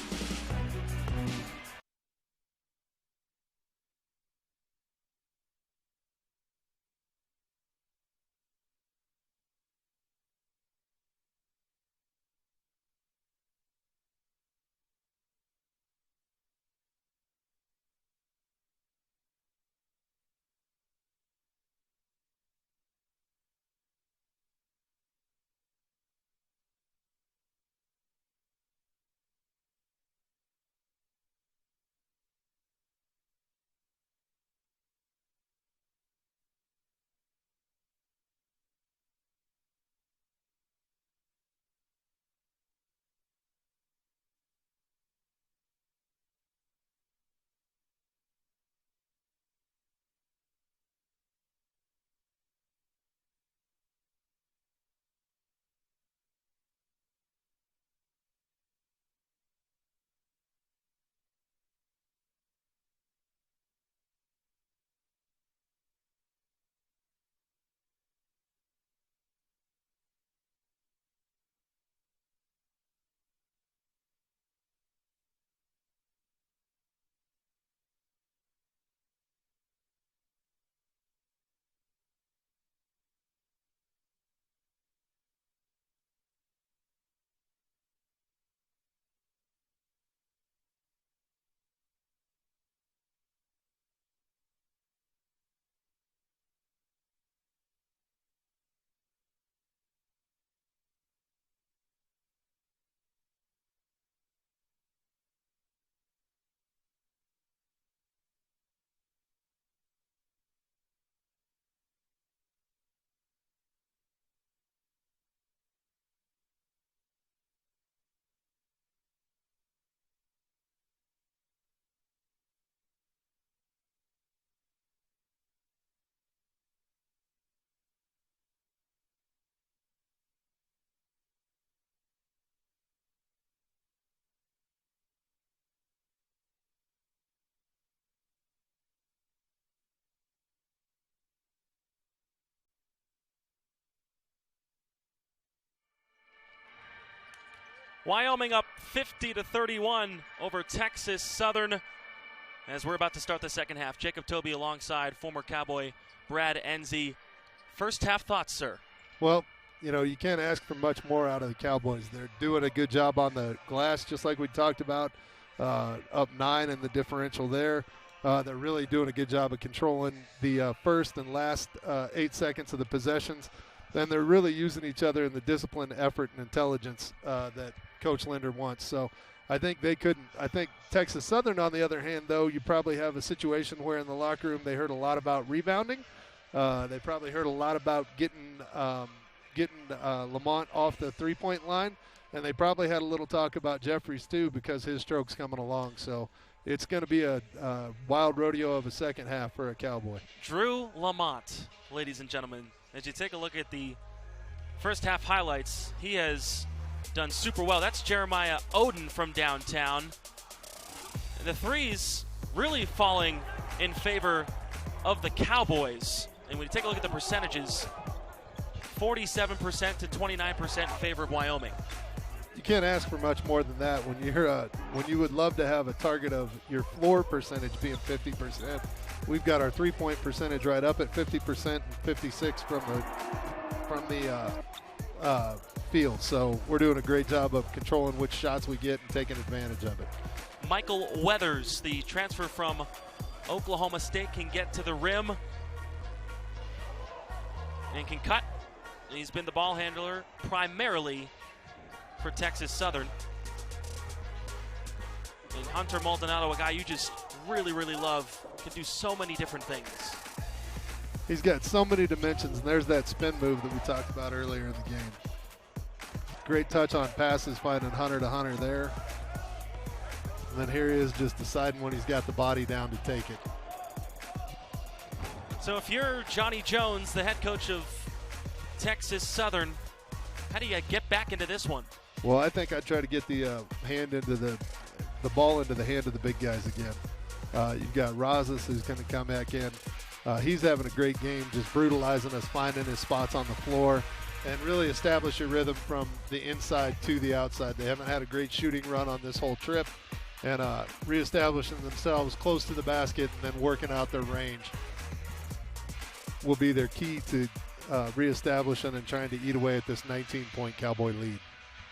Wyoming up 50-31 over Texas Southern as we're about to start the second half. Jacob Toby alongside former Cowboy Brad Enzi. First half thoughts, sir? Well, you know, you can't ask for much more out of the Cowboys. They're doing a good job on the glass, just like we talked about, up 9 in the differential there. They're really doing a good job of controlling the first and last 8 seconds of the possessions. Then they're really using each other in the discipline, effort, and intelligence that Coach Linder wants. So I think they couldn't. I think Texas Southern, on the other hand, though, you probably have a situation where in the locker room they heard a lot about rebounding. They probably heard a lot about getting Lamont off the three-point line, and they probably had a little talk about Jeffries too because his stroke's coming along. So it's going to be a wild rodeo of a second half for a Cowboy. Drew Lamont, ladies and gentlemen, as you take a look at the first half highlights, he has done super well. That's Jeremiah Oden from downtown. The threes really falling in favor of the Cowboys. And when you take a look at the percentages, 47% to 29% in favor of Wyoming. You can't ask for much more than that when you would love to have a target of your floor percentage being 50%. We've got our three-point percentage right up at 50% and 56 from the field. So we're doing a great job of controlling which shots we get and taking advantage of it. Michael Weathers, the transfer from Oklahoma State, can get to the rim and can cut. He's been the ball handler primarily for Texas Southern. And Hunter Maldonado, a guy you just really, really love, can do so many different things. He's got so many dimensions, and there's that spin move that we talked about earlier in the game. Great touch on passes, finding Hunter to Hunter there. And then here he is just deciding when he's got the body down to take it. So if you're Johnny Jones, the head coach of Texas Southern, how do you get back into this one? Well, I think I'd try to get the hand into the ball into the hand of the big guys again. You've got Rosas who's going to come back in. He's having a great game, just brutalizing us, finding his spots on the floor, and really establish a rhythm from the inside to the outside. They haven't had a great shooting run on this whole trip, and reestablishing themselves close to the basket and then working out their range will be their key to reestablishing and trying to eat away at this 19-point Cowboy lead.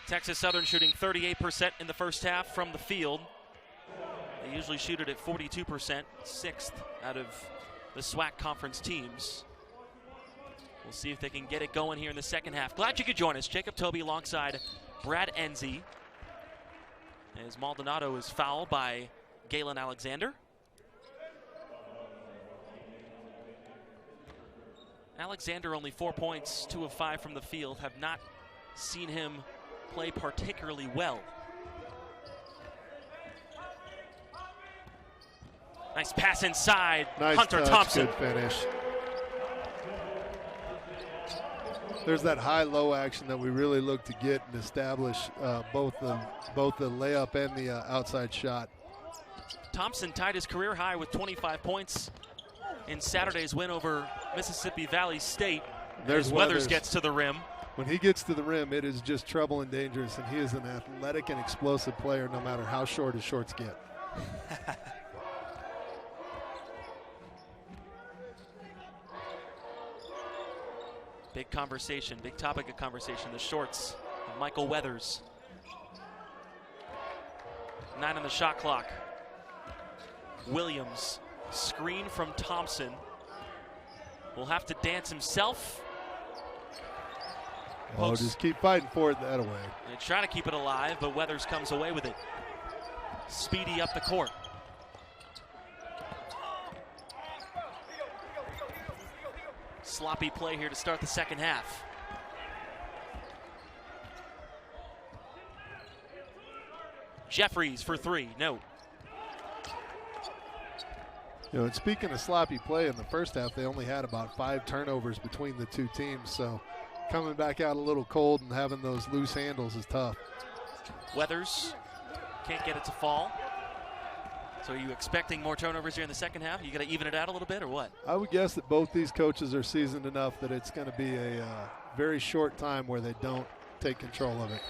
Texas Southern shooting 38% in the first half from the field. They usually shoot it at 42%, sixth out of the SWAC conference teams. We'll see if they can get it going here in the second half. Glad you could join us. Jacob Toby alongside Brad Enzi. As Maldonado is fouled by Galen Alexander. Alexander only 4 points, 2 of 5 from the field. Have not seen him play particularly well. Nice pass inside. Nice Hunter touch, Thompson. good finish. There's that high-low action that we really look to get and establish both the layup and the outside shot. Thompson tied his career high with 25 points in Saturday's win over Mississippi Valley State. There's as Weathers gets to the rim. When he gets to the rim, it is just trouble and dangerous, and he is an athletic and explosive player no matter how short his shorts get. Big conversation, big topic of conversation, the shorts of Michael Weathers. 9 on the shot clock. Williams, screen from Thompson. Will have to dance himself. Oh, just keep fighting for it that way. They try to keep it alive, but Weathers comes away with it. Speedy up the court. Sloppy play here to start the second half. Jeffries for 3, no. You know, and speaking of sloppy play, in the first half, they only had about 5 turnovers between the two teams, so coming back out a little cold and having those loose handles is tough. Weathers can't get it to fall. So are you expecting more turnovers here in the second half? You got to even it out a little bit or what? I would guess that both these coaches are seasoned enough that it's going to be a very short time where they don't take control of it.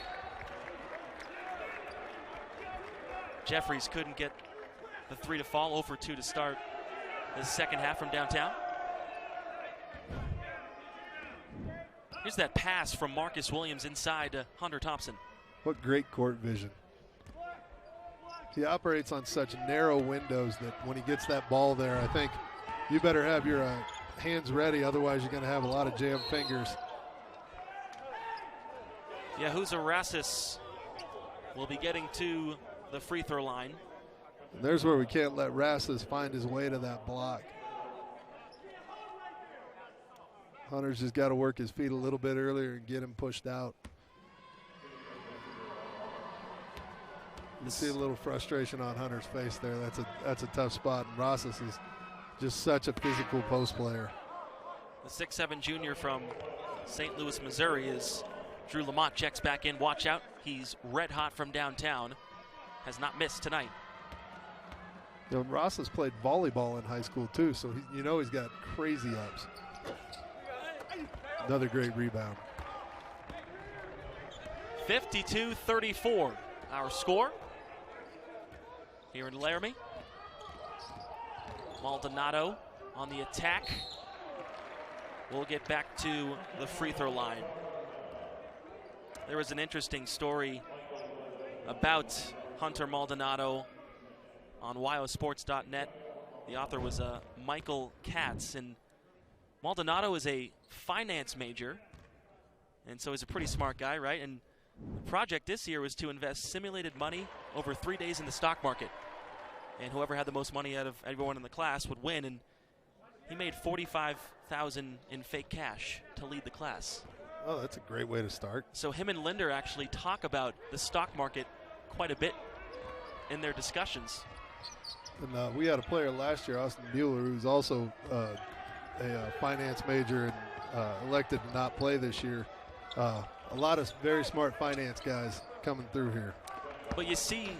Jeffries couldn't get the 3 to fall, 0 for 2 to start the second half from downtown. Here's that pass from Marcus Williams inside to Hunter Thompson. What great court vision. He operates on such narrow windows that when he gets that ball there, I think you better have your hands ready, otherwise you're going to have a lot of jammed fingers. Yahuza Rassis will be getting to the free throw line. And there's where we can't let Rassis find his way to that block. Hunter's just got to work his feet a little bit earlier and get him pushed out. You see a little frustration on Hunter's face there. That's a tough spot. And Rosas is just such a physical post player. The 6'7" junior from St. Louis, Missouri is Drew Lamont. Checks back in. Watch out. He's red hot from downtown. Has not missed tonight. You know, Rosas played volleyball in high school too, so he's got crazy ups. Another great rebound. 52-34, our score here in Laramie. Maldonado on the attack. We'll get back to the free throw line. There was an interesting story about Hunter Maldonado on wyosports.net. The author was Michael Katz, and Maldonado is a finance major, and so he's a pretty smart guy, right? And The project this year was to invest simulated money over 3 days in the stock market. And whoever had the most money out of everyone in the class would win. And he made $45,000 in fake cash to lead the class. Oh, that's a great way to start. So him and Linder actually talk about the stock market quite a bit in their discussions. And we had a player last year, Austin Bueller, who's also a finance major and elected to not play this year. A lot of very smart finance guys coming through here. But you see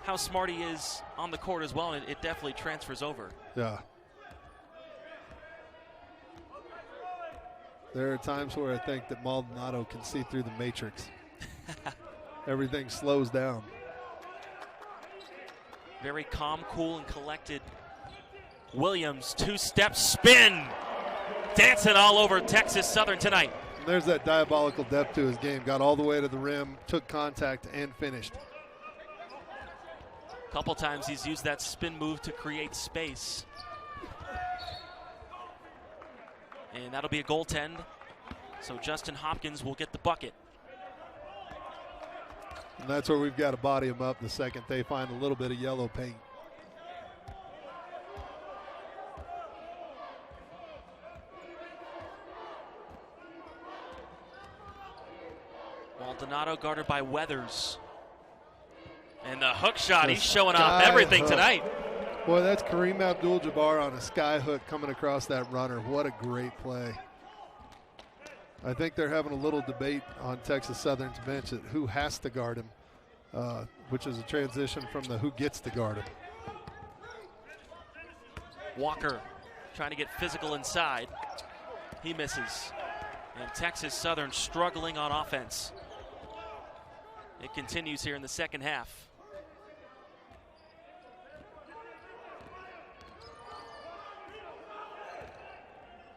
how smart he is on the court as well, and it definitely transfers over. Yeah. There are times where I think that Maldonado can see through the matrix. Everything slows down. Very calm, cool, and collected. Williams, two-step spin. Dancing all over Texas Southern tonight. And there's that diabolical depth to his game. Got all the way to the rim, took contact, and finished. A couple times he's used that spin move to create space. And that'll be a goaltend. So Justin Hopkins will get the bucket. And that's where we've got to body him up the second they find a little bit of yellow paint. Maldonado guarded by Weathers. And the hook shot, he's showing off everything tonight. Boy, that's Kareem Abdul-Jabbar on a sky hook coming across that runner. What a great play. I think they're having a little debate on Texas Southern's bench at who has to guard him, which is a transition from the who gets to guard him. Walker trying to get physical inside. He misses. And Texas Southern struggling on offense. It continues here in the second half.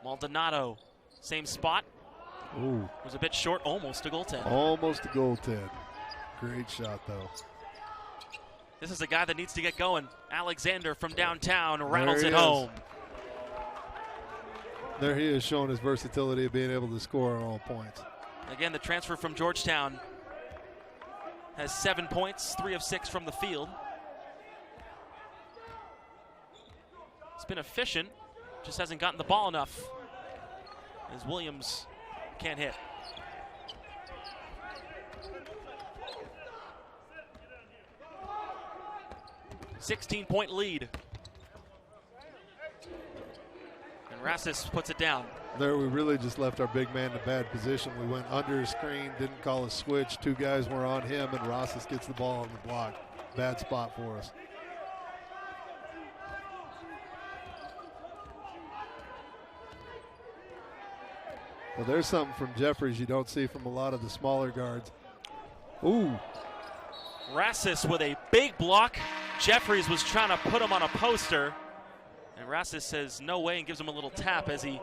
Maldonado, same spot. Ooh. Was a bit short, almost a goaltend. Almost a goaltend. Great shot, though. This is a guy that needs to get going. Alexander from downtown rattles it home. There he is, showing his versatility of being able to score on all points. Again, the transfer from Georgetown has 7 points, 3 of 6 from the field. He's been efficient, just hasn't gotten the ball enough, as Williams can't hit. $16-point lead. And Rassis puts it down. There we really just left our big man in a bad position. We went under his screen, didn't call a switch. 2 guys were on him, and Rassis gets the ball on the block. Bad spot for us. Well, there's something from Jeffries you don't see from a lot of the smaller guards. Ooh. Rassis with a big block. Jeffries was trying to put him on a poster. And Rassis says no way and gives him a little tap as he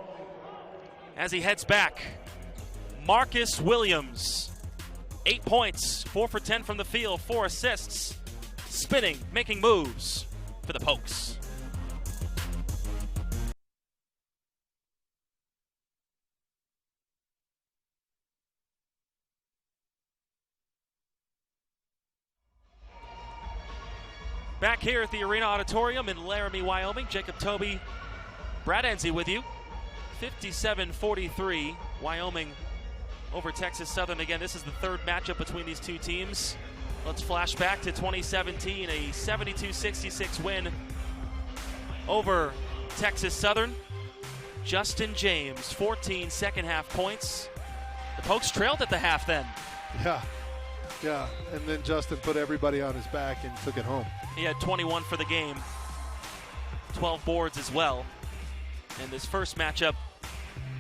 heads back. Marcus Williams, 8 points, 4 for 10 from the field, 4 assists. Spinning, making moves for the Pokes. Back here at the Arena Auditorium in Laramie, Wyoming, Jacob Toby, Brad Enzi with you. 57-43, Wyoming over Texas Southern. Again, this is the third matchup between these two teams. Let's flash back to 2017, a 72-66 win over Texas Southern. Justin James, 14 second half points. The Pokes trailed at the half then. Yeah, and then Justin put everybody on his back and took it home. He had 21 for the game, 12 boards as well. And this first matchup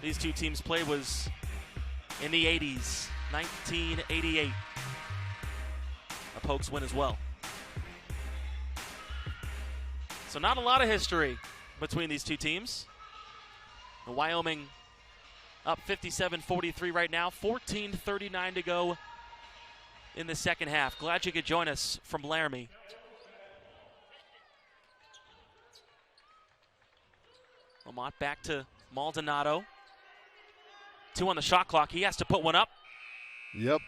these two teams played was in the 80s, 1988. A Pokes win as well. So not a lot of history between these two teams. The Wyoming up 57-43 right now, 14:39 to go in the second half. Glad you could join us from Laramie. Lamont back to Maldonado. 2 on the shot clock. He has to put one up. Yep.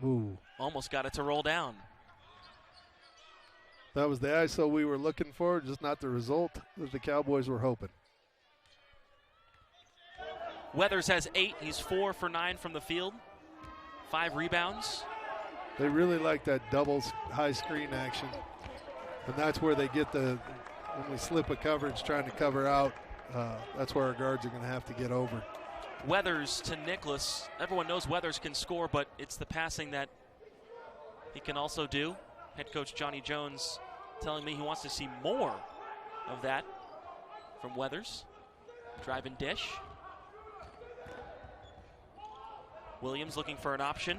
Ooh. Almost got it to roll down. That was the ISO we were looking for, just not the result that the Cowboys were hoping. Weathers has 8. He's 4 for 9 from the field. 5 rebounds. They really like that double high screen action. And that's where they get when we slip a coverage trying to cover out, that's where our guards are going to have to get over. Weathers to Nicholas. Everyone knows Weathers can score, but it's the passing that he can also do. Head coach Johnny Jones telling me he wants to see more of that from Weathers. Drive and dish. Williams looking for an option.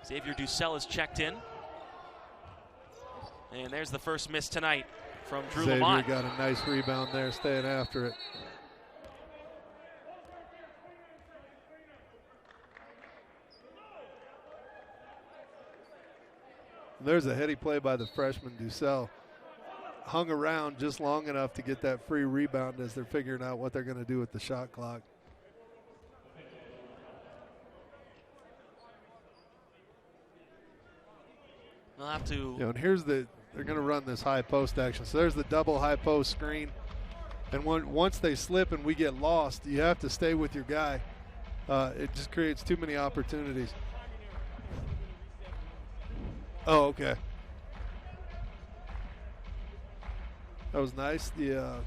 Xavier Ducell is checked in. And there's the first miss tonight from Drew Lamont. Xavier got a nice rebound there, staying after it. There's a heady play by the freshman Ducell. Hung around just long enough to get that free rebound as they're figuring out what they're going to do with the shot clock. They'll have to. And here's they're going to run this high post action. So there's the double high post screen. And once they slip and we get lost, you have to stay with your guy. It just creates too many opportunities. Oh, okay. That was nice. The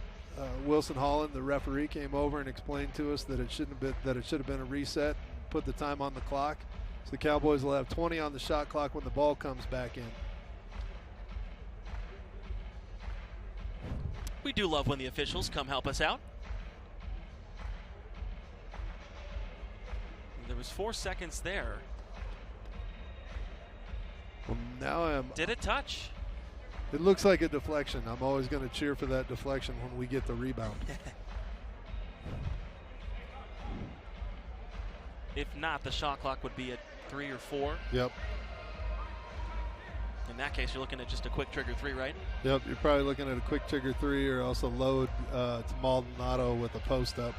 Wilson Holland, the referee, came over and explained to us that it should have been a reset. Put the time on the clock. So the Cowboys will have 20 on the shot clock when the ball comes back in. We do love when the officials come help us out. There was 4 seconds there. Well, now Did it touch? It looks like a deflection. I'm always going to cheer for that deflection when we get the rebound. If not, the shot clock would be at 3 or 4. Yep. In that case, you're looking at just a quick trigger 3, right? Yep, you're probably looking at a quick trigger 3 or also load to Maldonado with a post up.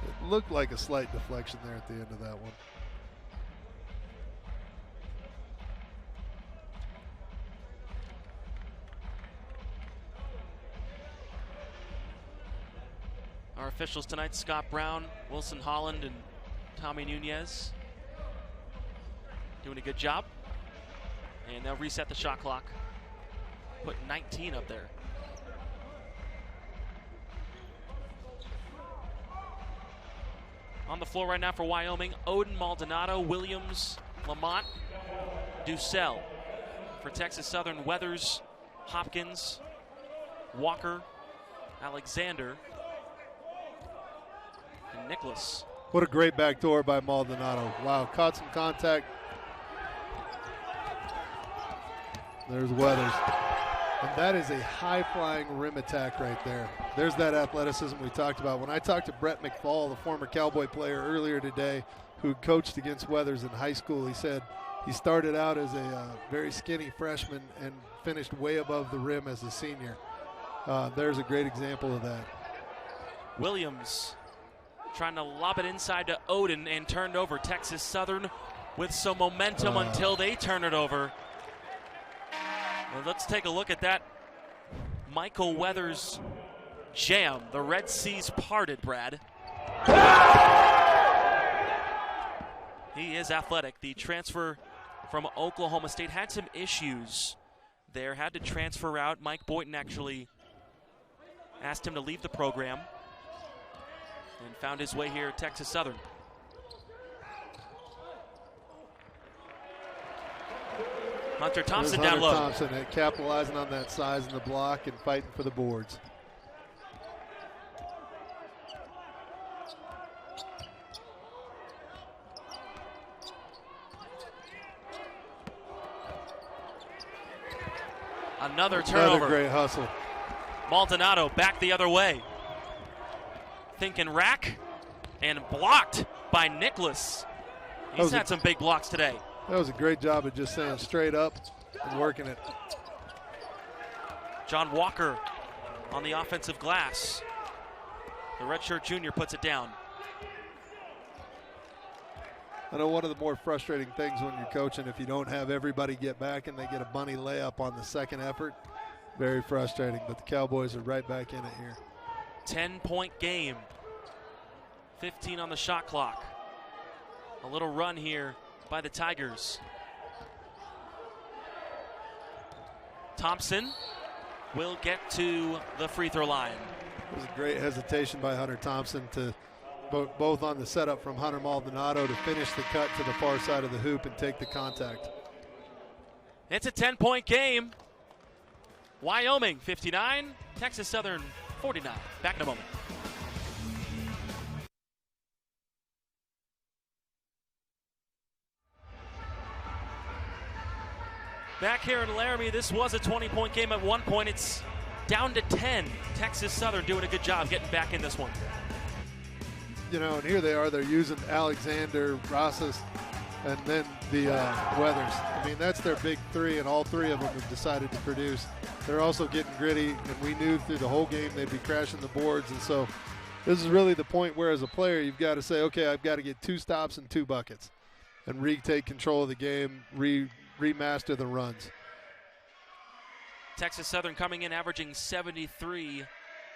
It looked like a slight deflection there at the end of that one. Our officials tonight, Scott Brown, Wilson Holland, and Tommy Nunez. Doing a good job. And they'll reset the shot clock. Put 19 up there. On the floor right now for Wyoming, Oden, Maldonado, Williams, Lamont, Ducell. For Texas Southern, Weathers, Hopkins, Walker, Alexander, and Nicholas. What a great backdoor by Maldonado. Wow, caught some contact. There's Weathers. And that is a high-flying rim attack right there. There's that athleticism we talked about. When I talked to Brett McFall, the former Cowboy player earlier today who coached against Weathers in high school, he said he started out as a very skinny freshman and finished way above the rim as a senior. There's a great example of that. Williams trying to lob it inside to Oden and turned over. Texas Southern with some momentum until they turn it over. Well, let's take a look at that Michael Weathers jam. The Red Seas parted, Brad. He is athletic. The transfer from Oklahoma State had some issues there. Had to transfer out. Mike Boynton actually asked him to leave the program and found his way here at Texas Southern. Hunter Thompson down low. Thompson capitalizing on that size in the block and fighting for the boards. Another turnover. Another great hustle. Maldonado back the other way. Thinking rack and blocked by Nicholas. He's had some big blocks today. That was a great job of just saying straight up and working it. John Walker on the offensive glass. The redshirt junior puts it down. I know one of the more frustrating things when you're coaching, if you don't have everybody get back and they get a bunny layup on the second effort, very frustrating. But the Cowboys are right back in it here. 10-point game. 15 on the shot clock. A little run here by the Tigers. Thompson will get to the free throw line. It was a great hesitation by Hunter Thompson to both on the setup from Hunter Maldonado to finish the cut to the far side of the hoop and take the contact. It's a 10-point game. Wyoming 59, Texas Southern 49. Back in a moment. Back here in Laramie, this was a 20-point game at one point. It's down to 10. Texas Southern doing a good job getting back in this one. You know, and here they are. They're using Alexander, Rosas, and then the Weathers. I mean, that's their big three, and all three of them have decided to produce. They're also getting gritty, and we knew through the whole game they'd be crashing the boards. And so this is really the point where, as a player, you've got to say, okay, I've got to get 2 stops and 2 buckets and retake control of the game, remaster the runs. Texas Southern coming in averaging 73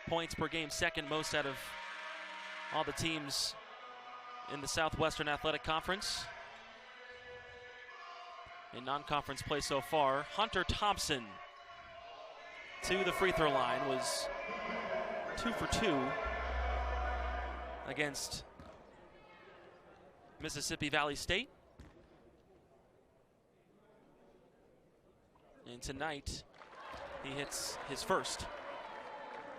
points per game, second most out of all the teams in the Southwestern Athletic Conference. In non-conference play so far, Hunter Thompson to the free throw line was 2 for 2 against Mississippi Valley State. And tonight, he hits his first.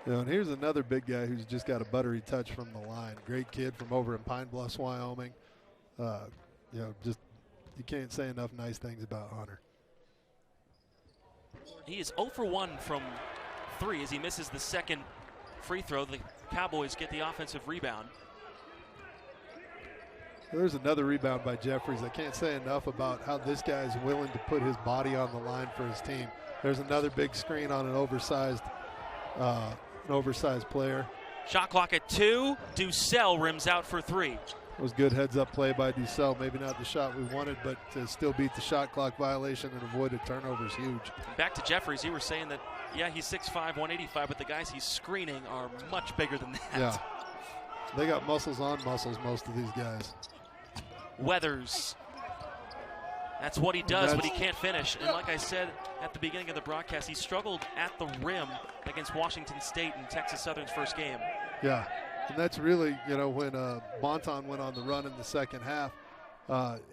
You know, and here's another big guy who's just got a buttery touch from the line. Great kid from over in Pine Bluffs, Wyoming. You know, just you can't say enough nice things about Hunter. He is 0 for 1 from 3 as he misses the second free throw. The Cowboys get the offensive rebound. There's another rebound by Jeffries. I can't say enough about how this guy is willing to put his body on the line for his team. There's another big screen on an oversized player. Shot clock at 2. Ducell rims out for 3. It was good heads-up play by Ducell. Maybe not the shot we wanted, but to still beat the shot clock violation and avoid a turnover is huge. Back to Jeffries. You were saying that, yeah, he's 6'5", 185, but the guys he's screening are much bigger than that. Yeah. They got muscles on muscles, most of these guys. Weathers. That's what he does, but he can't finish. And like I said at the beginning of the broadcast, he struggled at the rim against Washington State in Texas Southern's first game. Yeah, and that's really, you know, when Bonton went on the run in the second half,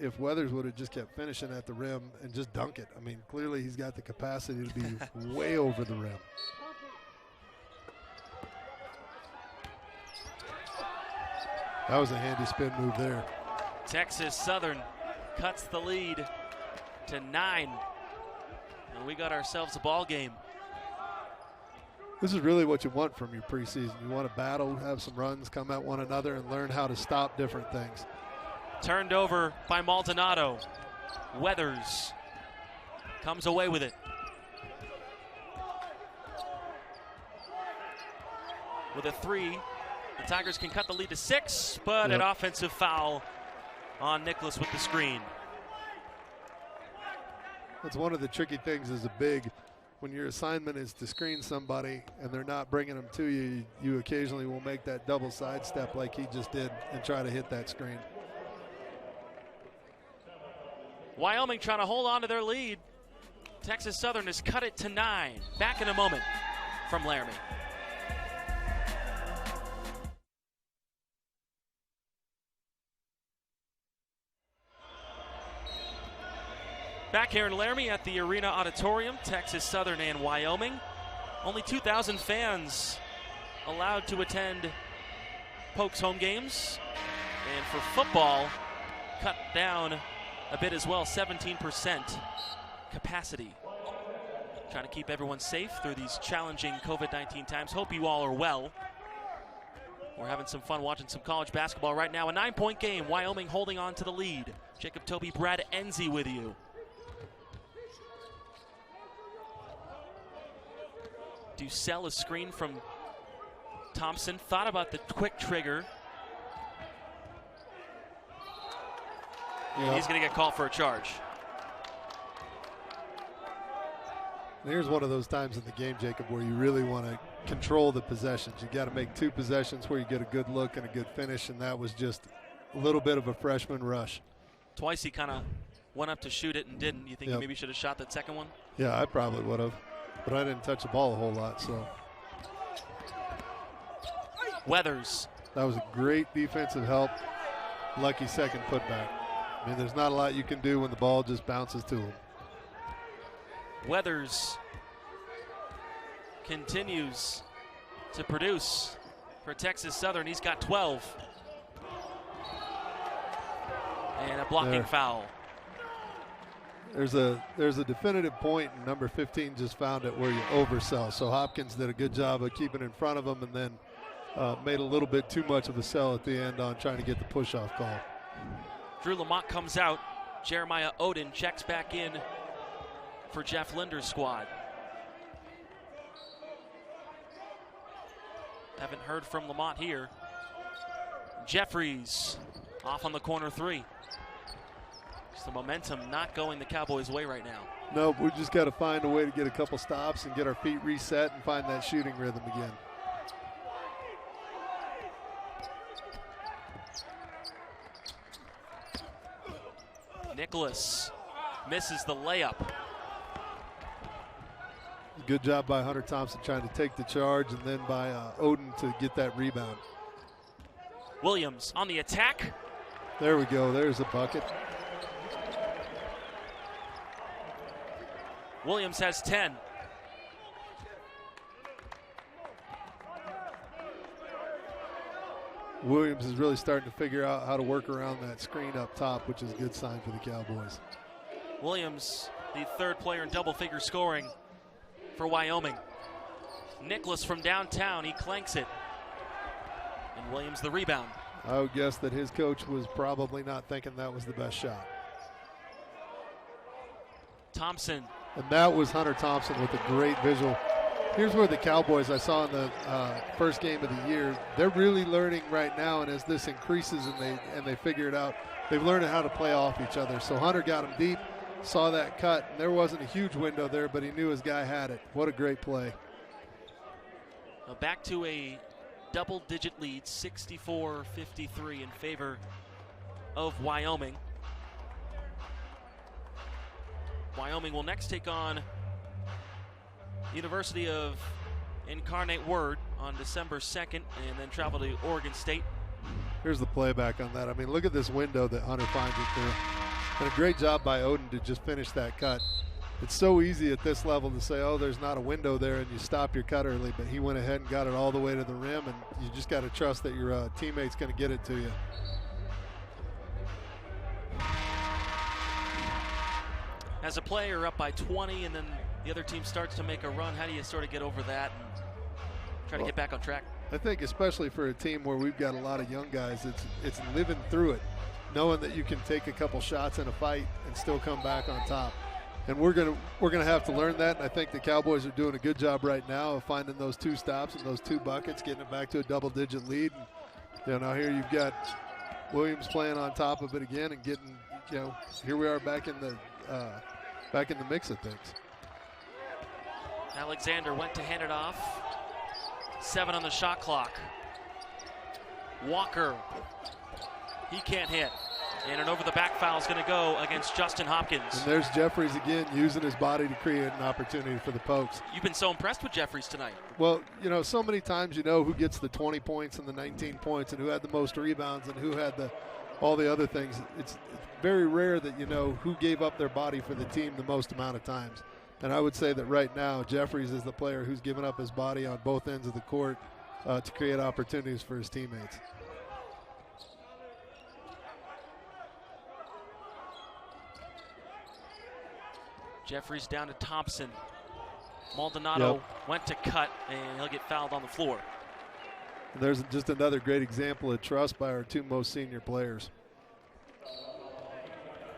if Weathers would have just kept finishing at the rim and just dunk it. I mean, clearly he's got the capacity to be way over the rim. That was a handy spin move there. Texas Southern cuts the lead to 9. And we got ourselves a ball game. This is really what you want from your preseason. You want to battle, have some runs, come at one another, and learn how to stop different things. Turned over by Maldonado. Weathers comes away with it. With a 3, the Tigers can cut the lead to 6, but an offensive foul on Nicholas with the screen. That's one of the tricky things as a big. When your assignment is to screen somebody and they're not bringing them to you, you occasionally will make that double sidestep like he just did and try to hit that screen. Wyoming trying to hold on to their lead. Texas Southern has cut it to 9. Back in a moment from Laramie. Back here in Laramie at the Arena Auditorium, Texas Southern and Wyoming. Only 2,000 fans allowed to attend Pokes home games. And for football, cut down a bit as well, 17% capacity. Trying to keep everyone safe through these challenging COVID-19 times. Hope you all are well. We're having some fun watching some college basketball right now. A 9-point game, Wyoming holding on to the lead. Jacob Toby, Brad Enzi with you. Ducell, a screen from Thompson. Thought about the quick trigger. And he's going to get called for a charge. And here's one of those times in the game, Jacob, where you really want to control the possessions. You got to make 2 possessions where you get a good look and a good finish, and that was just a little bit of a freshman rush. Twice he kind of went up to shoot it and didn't. You think he maybe should have shot that second one? Yeah, I probably would have, but I didn't touch the ball a whole lot. So Weathers. That was a great defensive help. Lucky second putback. I mean, there's not a lot you can do when the ball just bounces to him. Weathers continues to produce for Texas Southern. He's got 12. And a blocking foul. There's a definitive point, and number 15 just found it where you oversell. So Hopkins did a good job of keeping in front of him, and then made a little bit too much of a sell at the end on trying to get the push-off call. Drew Lamont comes out. Jeremiah Oden checks back in for Jeff Linder's squad. Haven't heard from Lamont here. Jeffries off on the corner 3. Just the momentum not going the Cowboys' way right now. No, we just got to find a way to get a couple stops and get our feet reset and find that shooting rhythm again. Nicholas misses the layup. Good job by Hunter Thompson trying to take the charge, and then by Oden to get that rebound. Williams on the attack. There we go. There's a bucket. Williams has 10. Williams is really starting to figure out how to work around that screen up top, which is a good sign for the Cowboys. Williams, the 3rd player in double-figure scoring for Wyoming. Nicholas from downtown, he clanks it. And Williams the rebound. I would guess that his coach was probably not thinking that was the best shot. Thompson. And that was Hunter Thompson with a great visual. Here's where the Cowboys, I saw in the first game of the year, they're really learning right now, and as this increases and they figure it out, they've learned how to play off each other. So Hunter got him deep, saw that cut, and there wasn't a huge window there, but he knew his guy had it. What a great play. Now back to a double-digit lead, 64-53 in favor of Wyoming. Wyoming will next take on University of Incarnate Word on December 2nd, and then travel to Oregon State. Here's the playback on that. I mean, look at this window that Hunter finds it through. And a great job by Oden to just finish that cut. It's so easy at this level to say, oh, there's not a window there, and you stop your cut early, but he went ahead and got it all the way to the rim, and you just got to trust that your teammate's going to get it to you. As a player up by 20, and then the other team starts to make a run, how do you sort of get over that and try to get back on track? I think especially for a team where we've got a lot of young guys, it's living through it, knowing that you can take a couple shots in a fight and still come back on top. And we're gonna have to learn that, and I think the Cowboys are doing a good job right now of finding those 2 stops and those 2 buckets, getting it back to a double-digit lead. And, now here you've got Williams playing on top of it again and getting, here we are back in the mix of things. Alexander went to hand it off. 7 on the shot clock. Walker, he can't hit. And an over-the-back foul is going to go against Justin Hopkins. And there's Jeffries again, using his body to create an opportunity for the Pokes. You've been so impressed with Jeffries tonight. Well, so many times who gets the 20 points and the 19 points and who had the most rebounds and who had all the other things. It's very rare that you know who gave up their body for the team the most amount of times. And I would say that right now, Jeffries is the player who's given up his body on both ends of the court to create opportunities for his teammates. Jeffries down to Thompson. Maldonado went to cut, and he'll get fouled on the floor. And there's just another great example of trust by our 2 most senior players.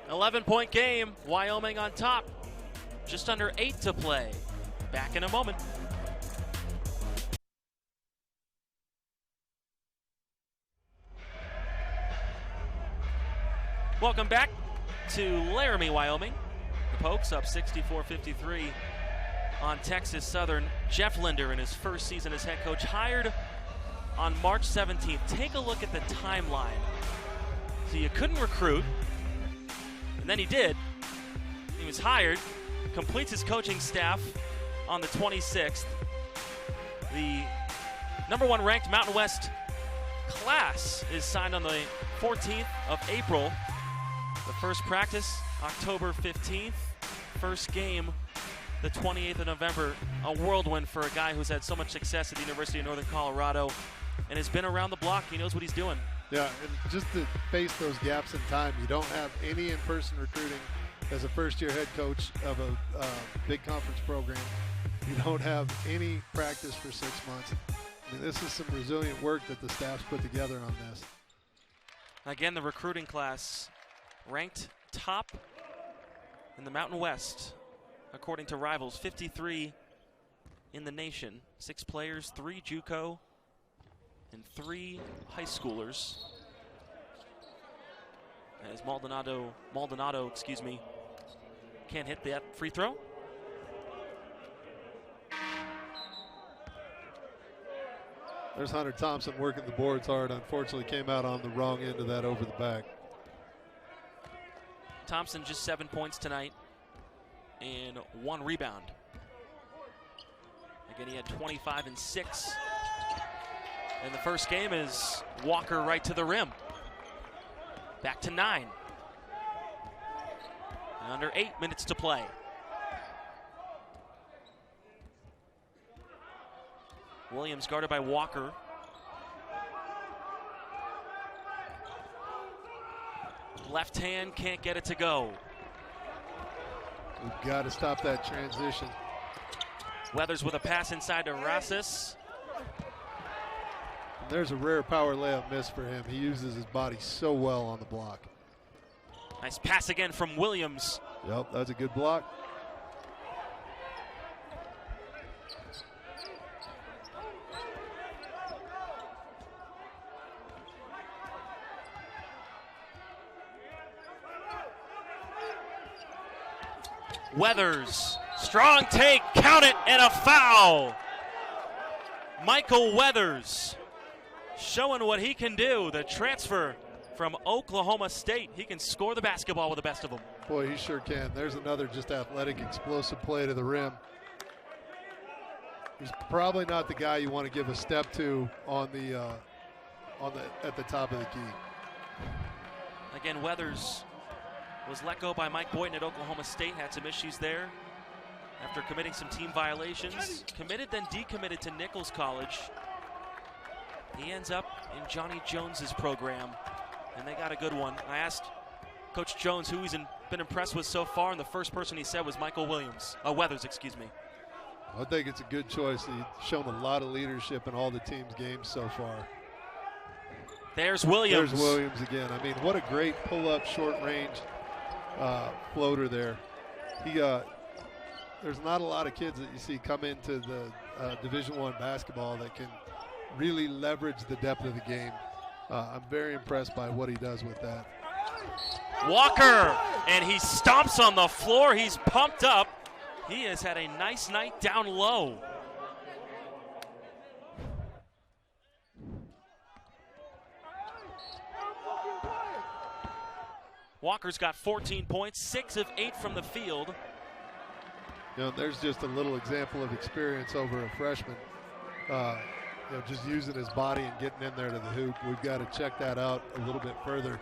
11-point game, Wyoming on top. Just under 8 to play. Back in a moment. Welcome back to Laramie, Wyoming. The Pokes up 64-53 on Texas Southern. Jeff Linder in his first season as head coach, hired on March 17th. Take a look at the timeline. So you couldn't recruit, and then he did. He was hired, completes his coaching staff on the 26th. The #1 ranked Mountain West class is signed on the 14th of April. The first practice, October 15th. First game, the 28th of November. A whirlwind for a guy who's had so much success at the University of Northern Colorado and has been around the block. He knows what he's doing. Yeah, and just to face those gaps in time, you don't have any in-person recruiting as a first-year head coach of a big conference program. You don't have any practice for 6 months. I mean, this is some resilient work that the staff's put together on this. Again, the recruiting class ranked top in the Mountain West, according to Rivals, 53 in the nation. 6 players, 3 JUCO, and 3 high schoolers. As Maldonado, can't hit that free throw. There's Hunter Thompson working the boards hard. Unfortunately, came out on the wrong end of that over the back. Thompson just 7 points tonight and 1 rebound. Again, he had 25 and 6. And the first game is Walker right to the rim. Back to 9. And under 8 minutes to play. Williams guarded by Walker. Left hand, can't get it to go. We've got to stop that transition. Weathers with a pass inside to Rassis. And there's a rare power layup miss for him. He uses his body so well on the block. Nice pass again from Williams. Yep, that's a good block. Weathers, strong take, count it, and a foul. Michael Weathers showing what he can do. The transfer from Oklahoma State. He can score the basketball with the best of them. Boy, he sure can. There's another just athletic, explosive play to the rim. He's probably not the guy you want to give a step to at the top of the key. Again, Weathers was let go by Mike Boynton at Oklahoma State, had some issues there after committing some team violations. Committed, then decommitted to Nichols College. He ends up in Johnny Jones's program, and they got a good one. I asked Coach Jones who he's been impressed with so far, and the first person he said was Michael Weathers, excuse me. I think it's a good choice. He's shown a lot of leadership in all the team's games so far. There's Williams. There's Williams again. I mean, what a great pull-up, short-range floater there. There's not a lot of kids that you see come into the Division I basketball that can really leverage the depth of the game. I'm very impressed by what he does with that. Walker, and he stomps on the floor. He's pumped up. He has had a nice night down low. Walker's got 14 points, 6 of 8 from the field. You know, there's just a little example of experience over a freshman. Just using his body and getting in there to the hoop. We've got to check that out a little bit further.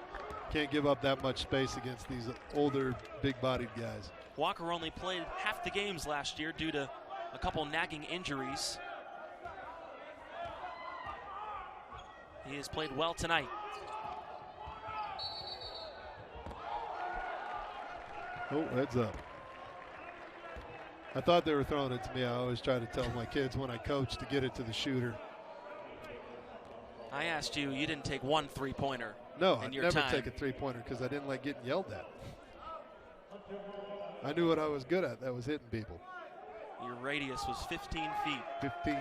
Can't give up that much space against these older, big-bodied guys. Walker only played half the games last year due to a couple nagging injuries. He has played well tonight. Oh, heads up. I thought they were throwing it to me. I always try to tell my kids when I coach to get it to the shooter. I asked you, you didn't take one three-pointer. No, I never take a three-pointer because I didn't like getting yelled at. I knew what I was good at. That was hitting people. Your radius was 15 feet. 15.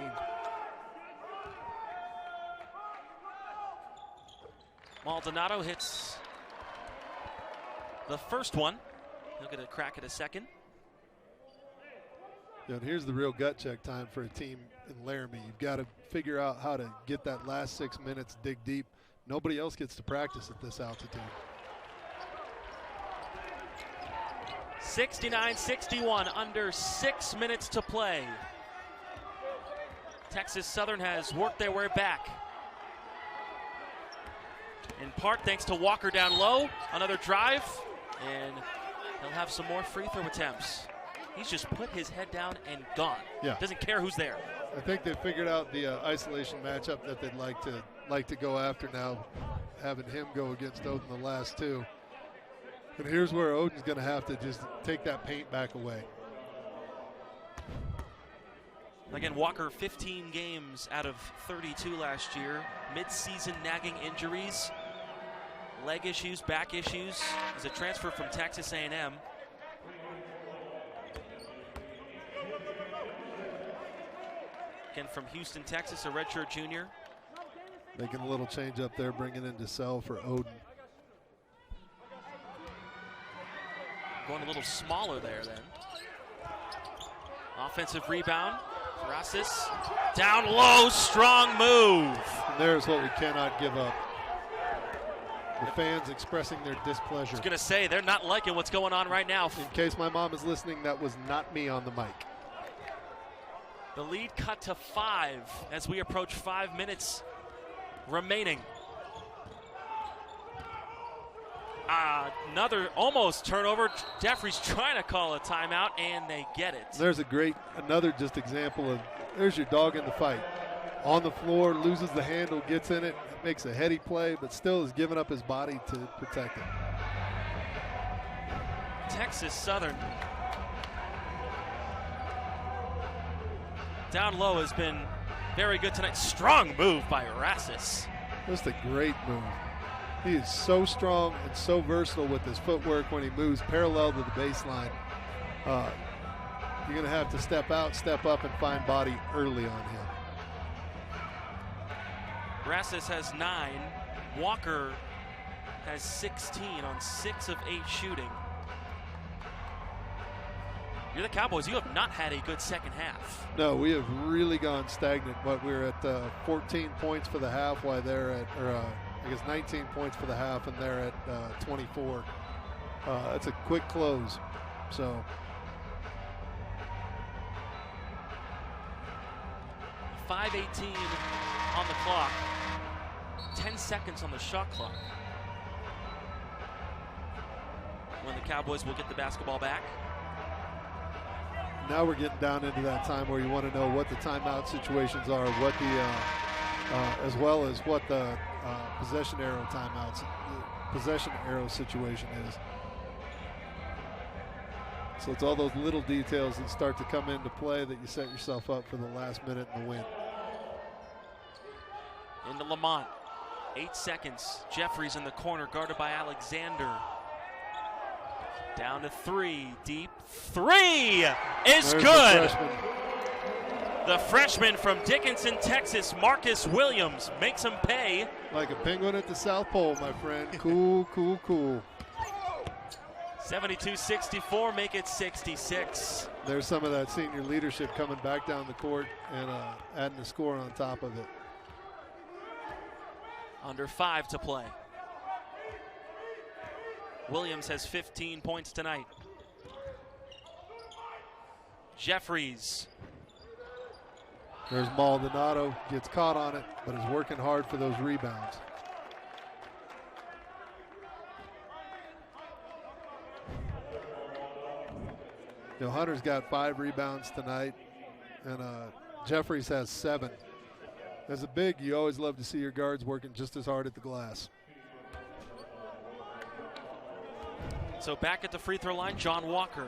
Maldonado hits the first one. He'll get a crack at a second. And here's the real gut check time for a team in Laramie. You've got to figure out how to get that last 6 minutes, dig deep. Nobody else gets to practice at this altitude. 69-61, under 6 minutes to play. Texas Southern has worked their way back. In part thanks to Walker down low. Another drive, and he'll have some more free throw attempts. He's just put his head down and gone. Yeah. Doesn't care who's there. I think they figured out the isolation matchup that they'd like to go after now, having him go against Odin the last two. And here's where Odin's going to have to just take that paint back away. Again, Walker 15 games out of 32 last year. Mid-season nagging injuries, leg issues, back issues. As a transfer from Texas A&M. Again, from Houston, Texas, a redshirt junior. Making a little change up there, bringing in DeSalle for Odin. Going a little smaller there then. Offensive rebound. Rassis down low, strong move. And there's what we cannot give up. The fans expressing their displeasure. I was going to say, they're not liking what's going on right now. In case my mom is listening, that was not me on the mic. The lead cut to 5 as we approach 5 minutes remaining. Another almost turnover. Jeffries trying to call a timeout, and they get it. There's another just example of, there's your dog in the fight. On the floor, loses the handle, gets in it, makes a heady play, but still is giving up his body to protect it. Texas Southern down low has been very good tonight. Strong move by Rassis. Just a great move. He is so strong and so versatile with his footwork when he moves parallel to the baseline. You're going to have to step out, step up, and find body early on him. Rassis has 9. Walker has 16 on 6 of 8 shooting. You're the Cowboys. You have not had a good second half. No, we have really gone stagnant. But we're at 14 points for the half, while they're at, 19 points for the half, and they're at 24. That's a quick close. So 5:18 on the clock. 10 seconds on the shot clock. When the Cowboys will get the basketball back. Now we're getting down into that time where you want to know what the timeout situations are, what the as well as what the possession arrow situation is. So it's all those little details that start to come into play that you set yourself up for the last minute in the win. Into Lamont. 8 seconds. Jeffries in the corner, guarded by Alexander. Down to 3, deep. 3 is There's good. The freshman from Dickinson, Texas, Marcus Williams, makes him pay. Like a penguin at the South Pole, my friend. Cool, cool, cool. 72-64, make it 66. There's some of that senior leadership coming back down the court and adding a score on top of it. Under 5 to play. Williams has 15 points tonight. Jeffries. There's Maldonado, gets caught on it, but is working hard for those rebounds. Hunter's got 5 rebounds tonight, and Jeffries has 7. As a big, you always love to see your guards working just as hard at the glass. So back at the free throw line, John Walker.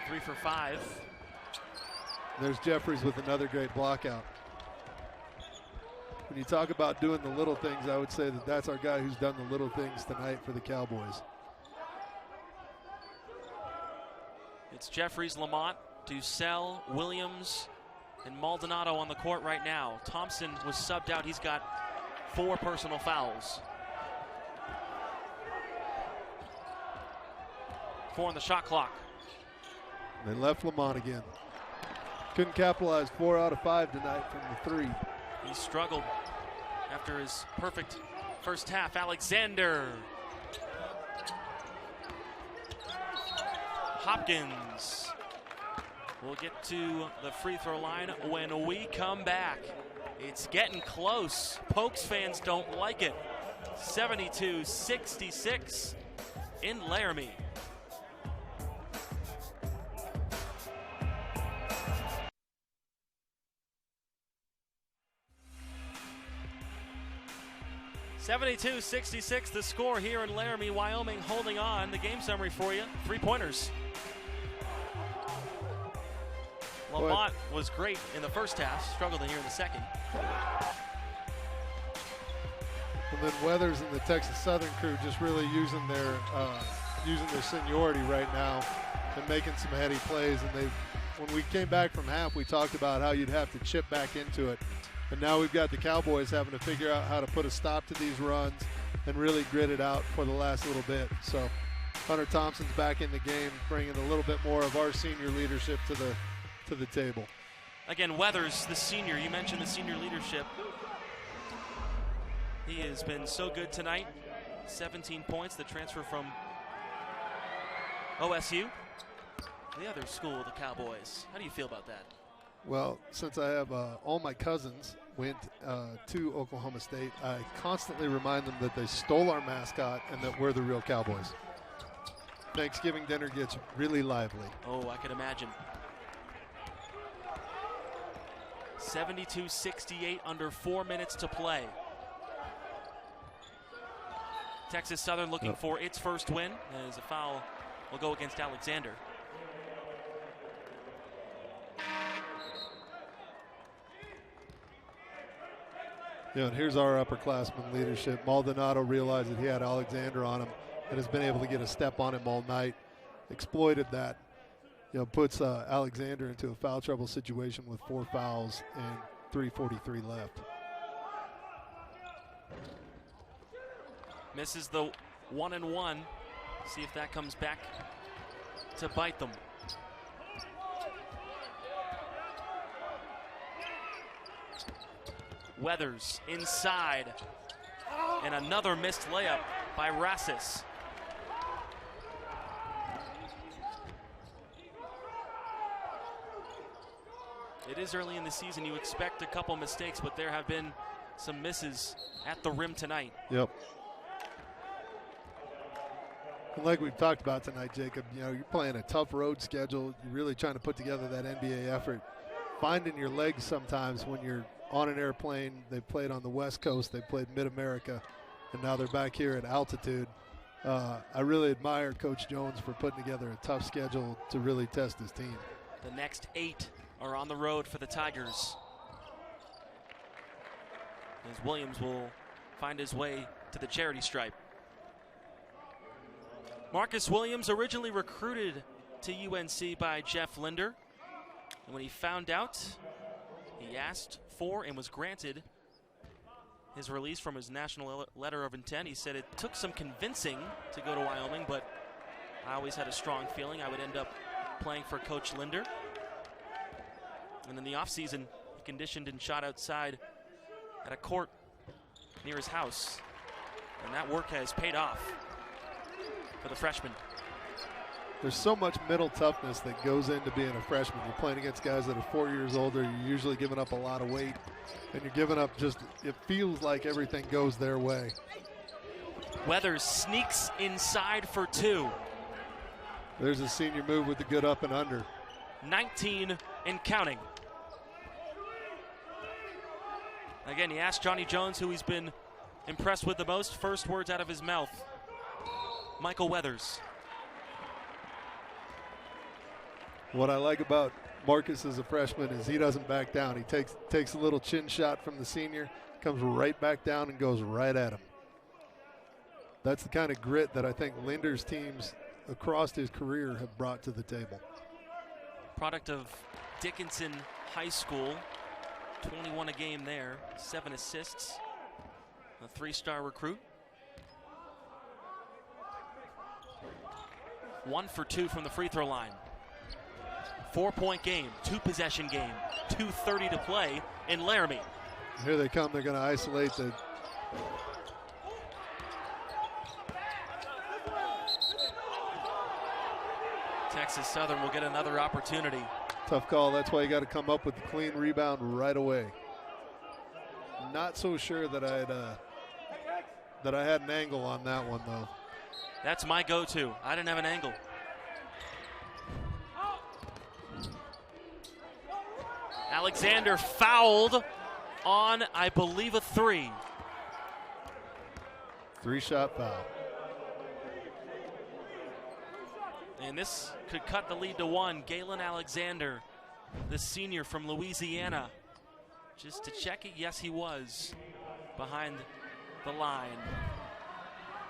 3 for 5. There's Jeffries with another great block out. When you talk about doing the little things, I would say that that's our guy who's done the little things tonight for the Cowboys. It's Jeffries, Lamont, DeSalle, Williams, and Maldonado on the court right now. Thompson was subbed out. He's got 4 personal fouls. 4 on the shot clock. They left Lamont again. Couldn't capitalize 4 out of 5 tonight from the 3. He struggled after his perfect first half. Alexander. Hopkins will get to the free throw line when we come back. It's getting close. Pokes fans don't like it. 72-66 in Laramie. (72-66) the score here in Laramie. Wyoming holding on. The game summary for you: 3-pointers. Lamont was great in the first half, struggled here in the second. And then Weathers and the Texas Southern crew just really using their seniority right now and making some heady plays. And when we came back from half, we talked about how you'd have to chip back into it. And now we've got the Cowboys having to figure out how to put a stop to these runs and really grit it out for the last little bit. So Hunter Thompson's back in the game, bringing a little bit more of our senior leadership to the table. Again, Weathers, the senior. You mentioned the senior leadership. He has been so good tonight. 17 points, the transfer from OSU, the other school of the Cowboys. How do you feel about that? Well, since I have all my cousins went to Oklahoma State, I constantly remind them that they stole our mascot and that we're the real Cowboys. Thanksgiving dinner gets really lively. Oh, I can imagine. 72-68, under 4 minutes to play. Texas Southern looking for its first win, as a foul will go against Alexander. Yeah, and here's our upperclassman leadership. Maldonado realized that he had Alexander on him and has been able to get a step on him all night. Exploited that. Puts Alexander into a foul trouble situation with 4 fouls and 3:43 left. Misses the 1-and-1. See if that comes back to bite them. Weathers inside. And another missed layup by Rassis. It is early in the season. You expect a couple mistakes, but there have been some misses at the rim tonight. Yep. And like we've talked about tonight, Jacob, you're playing a tough road schedule. You're really trying to put together that NBA effort. Finding your legs sometimes when you're on an airplane. They played on the West Coast. They played Mid-America, and now they're back here at altitude. I really admire Coach Jones for putting together a tough schedule to really test his team. The next 8 are on the road for the Tigers, as Williams will find his way to the charity stripe. Marcus Williams, originally recruited to UNC by Jeff Linder, and when he found out, he asked for and was granted his release from his national letter of intent. He said it took some convincing to go to Wyoming, but I always had a strong feeling I would end up playing for Coach Linder. And in the offseason, he conditioned and shot outside at a court near his house. And that work has paid off for the freshman. There's so much mental toughness that goes into being a freshman. You're playing against guys that are 4 years older. You're usually giving up a lot of weight. And you're giving up it feels like everything goes their way. Weathers sneaks inside for 2. There's a senior move with the good up and under. 19 and counting. Again, he asked Johnny Jones who he's been impressed with the most. First words out of his mouth: Michael Weathers. What I like about Marcus as a freshman is he doesn't back down. He takes a little chin shot from the senior, comes right back down and goes right at him. That's the kind of grit that I think Linder's teams across his career have brought to the table. Product of Dickinson High School, 21 a game there, 7 assists, a 3-star recruit. 1 for 2 from the free throw line. 4-point game, 2-possession game, 2:30 to play in Laramie. Here they come. They're going to isolate the. Texas Southern will get another opportunity. Tough call. That's why you got to come up with the clean rebound right away. Not so sure that I had an angle on that one, though. That's my go-to. I didn't have an angle. Alexander fouled on, I believe, a 3. 3-shot foul. And this could cut the lead to 1. Galen Alexander, the senior from Louisiana. Just to check it, yes, he was behind the line.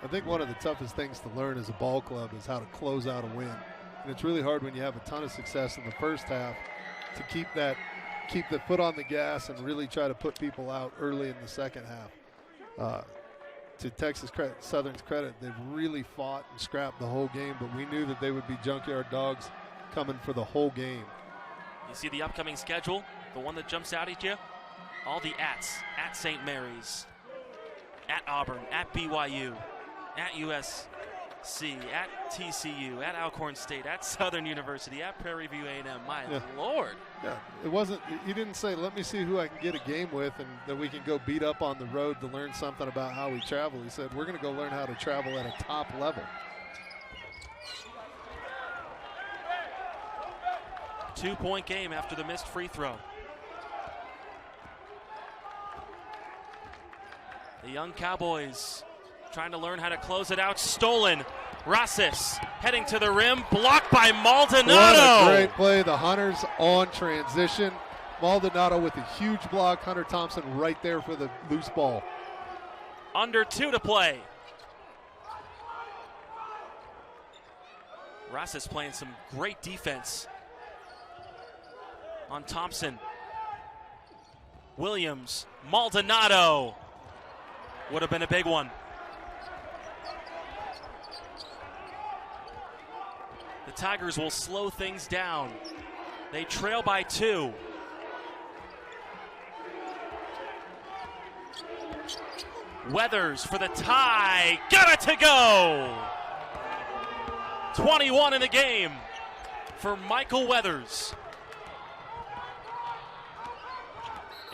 I think one of the toughest things to learn as a ball club is how to close out a win. And it's really hard when you have a ton of success in the first half to keep the foot on the gas and really try to put people out early in the second half. To Texas Southern's credit, they've really fought and scrapped the whole game, but we knew that they would be junkyard dogs coming for the whole game. You see the upcoming schedule, the one that jumps out at you? All the ats, at St. Mary's, at Auburn, at BYU, at USC, at TCU, at Alcorn State, at Southern University, at Prairie View A&M. My Lord. Yeah, it wasn't, you didn't say, let me see who I can get a game with and that we can go beat up on the road to learn something about how we travel. He said, we're going to go learn how to travel at a top level. Two-point game after the missed free throw. The young Cowboys trying to learn how to close it out. Stolen. Rosses heading to the rim. Blocked by Maldonado. What a great play. The Hunters on transition. Maldonado with a huge block. Hunter Thompson right there for the loose ball. Under 2 to play. Rosses playing some great defense on Thompson. Williams. Maldonado. Would have been a big one. The Tigers will slow things down. They trail by 2. Weathers for the tie. Got it to go. 21 in the game for Michael Weathers.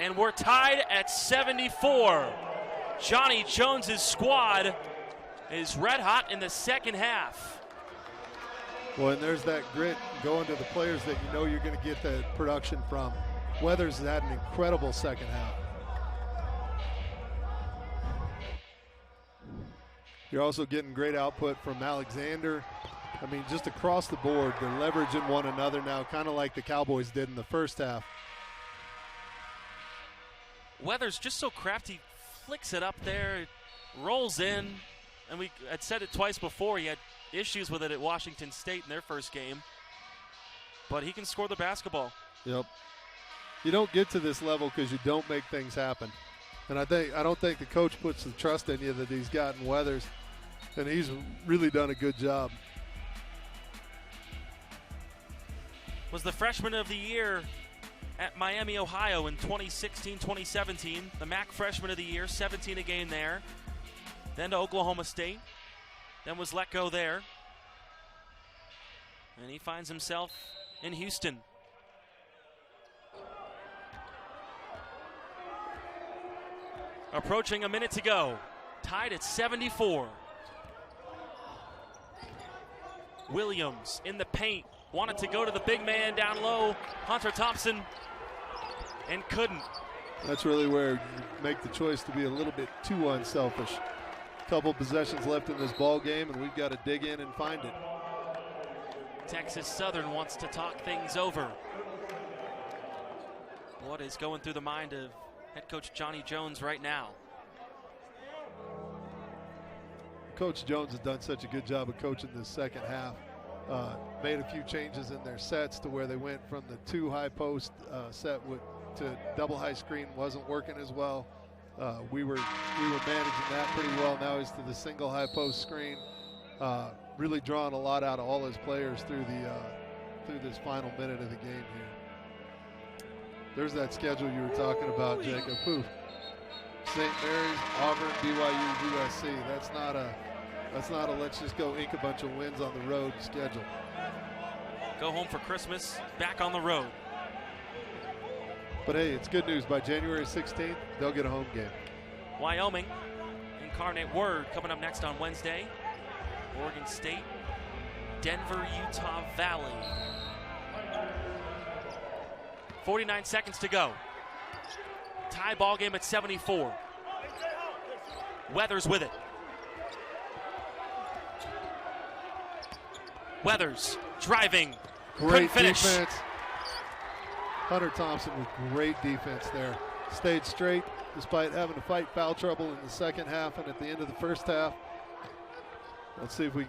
And we're tied at 74. Johnny Jones's squad is red hot in the second half. Well, and there's that grit going to the players that you know you're going to get the production from. Weathers had an incredible second half. You're also getting great output from Alexander. I mean, just across the board, they're leveraging one another now, kind of like the Cowboys did in the first half. Weathers just so crafty, flicks it up there, it rolls in, and we had said it twice before. He had issues with it at Washington State in their first game, but he can score the basketball. Yep. You don't get to this level because you don't make things happen. And I don't think the coach puts the trust in you that he's got in Weathers, and he's really done a good job. Was the freshman of the year at Miami, Ohio in 2016-2017. The MAC freshman of the year, 17 a game there. Then to Oklahoma State. Then was let go there. And he finds himself in Houston. Approaching a minute to go. Tied at 74. Williams in the paint. Wanted to go to the big man down low, Hunter Thompson, and couldn't. That's really where you make the choice to be a little bit too unselfish. Couple possessions left in this ball game, and we've got to dig in and find it. Texas Southern wants to talk things over. What is going through the mind of head coach Johnny Jones right now? Coach Jones has done such a good job of coaching this second half. Made a few changes in their sets to where they went from the 2 high post set to double high screen. Wasn't working as well. We were managing that pretty well. Now he's to the single high post screen. really drawing a lot out of all his players through this final minute of the game here. There's that schedule you were talking about, Jacob. St. Mary's, Auburn, BYU, USC. That's not a let's just go ink a bunch of wins on the road schedule. Go home for Christmas, back on the road. But hey, it's good news. By January 16th, they'll get a home game. Wyoming, Incarnate Word coming up next on Wednesday. Oregon State, Denver, Utah Valley. 49 seconds to go. Tie ball game at 74. Weathers with it. Weathers driving. Great finish. Defense. Hunter Thompson with great defense there. Stayed straight despite having to fight foul trouble in the second half and at the end of the first half. Let's see if the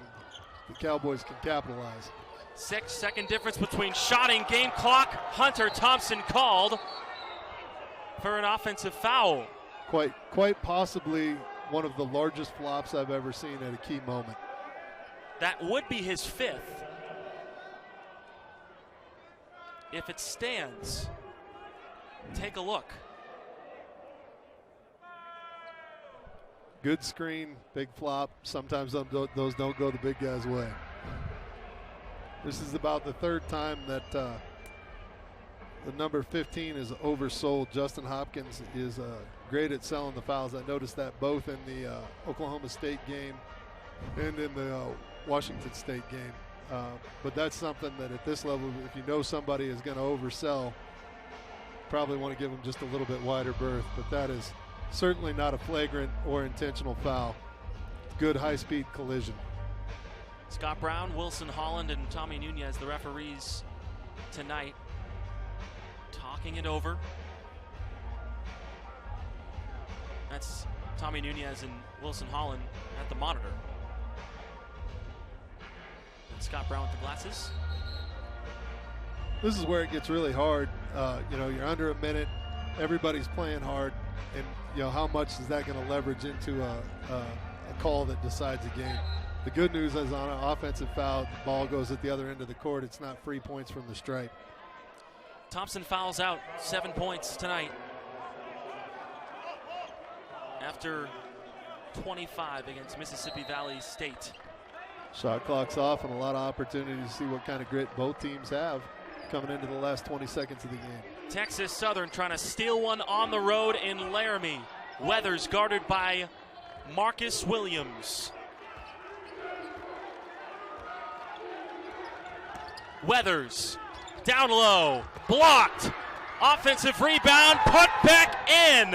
Cowboys can capitalize. 6-second difference between shot and game clock. Hunter Thompson called for an offensive foul. Quite possibly one of the largest flops I've ever seen at a key moment. That would be his 5th. If it stands, take a look. Good screen, big flop. Sometimes those don't go the big guy's way. This is about the third time that the number 15 is oversold. Justin Hopkins is great at selling the fouls. I noticed that both in the Oklahoma State game and in the Washington State game. But that's something that at this level, if you know somebody is going to oversell, probably want to give them just a little bit wider berth. But that is certainly not a flagrant or intentional foul. Good high-speed collision. Scott Brown, Wilson Holland, and Tommy Nunez, the referees tonight, talking it over. That's Tommy Nunez and Wilson Holland at the monitor. And Scott Brown with the glasses. This is where it gets really hard. You're under a minute. Everybody's playing hard. And, how much is that going to leverage into a call that decides a game? The good news is on an offensive foul, the ball goes at the other end of the court. It's not free points from the stripe. Thompson fouls out, 7 points tonight. After 25 against Mississippi Valley State. Shot clock's off and a lot of opportunity to see what kind of grit both teams have coming into the last 20 seconds of the game. Texas Southern trying to steal one on the road in Laramie. Weathers guarded by Marcus Williams. Weathers down low, blocked. Offensive rebound, put back in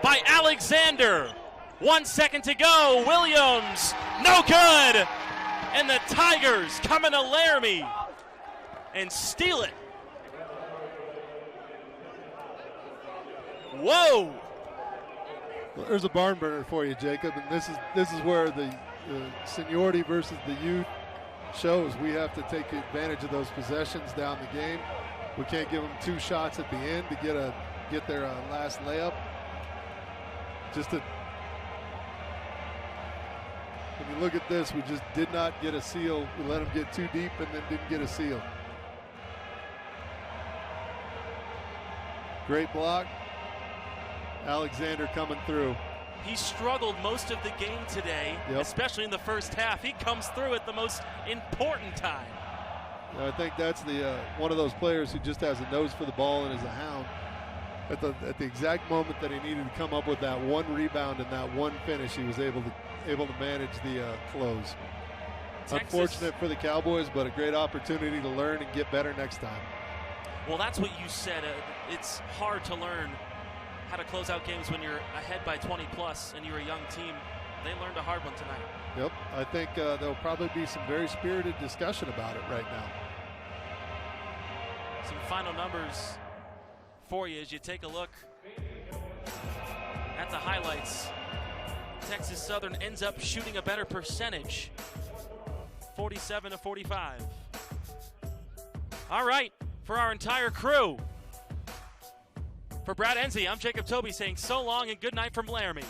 by Alexander. 1 second to go. Williams, no good. And the Tigers come into Laramie and steal it. Whoa! Well, there's a barn burner for you, Jacob, and this is where the seniority versus the youth shows. We have to take advantage of those possessions down the game. We can't give them 2 shots at the end to get their last layup. When you look at this, we just did not get a seal. We let them get too deep and then didn't get a seal. Great block. Alexander coming through. He struggled most of the game today, especially in the first half. He comes through at the most important time. I think that's one of those players who just has a nose for the ball and is a hound. At the exact moment that he needed to come up with that one rebound and that one finish, he was able to manage the close. Texas, unfortunate for the Cowboys, but a great opportunity to learn and get better next time. Well, that's what you said. It's hard to learn how to close out games when you're ahead by 20 plus and you're a young team. They learned a hard one tonight. Yep, I think there'll probably be some very spirited discussion about it right now. Some final numbers for you as you take a look at the highlights. Texas Southern ends up shooting a better percentage, 47-45. All right, for our entire crew, for Brad Enzi, I'm Jacob Toby saying so long and good night from Laramie.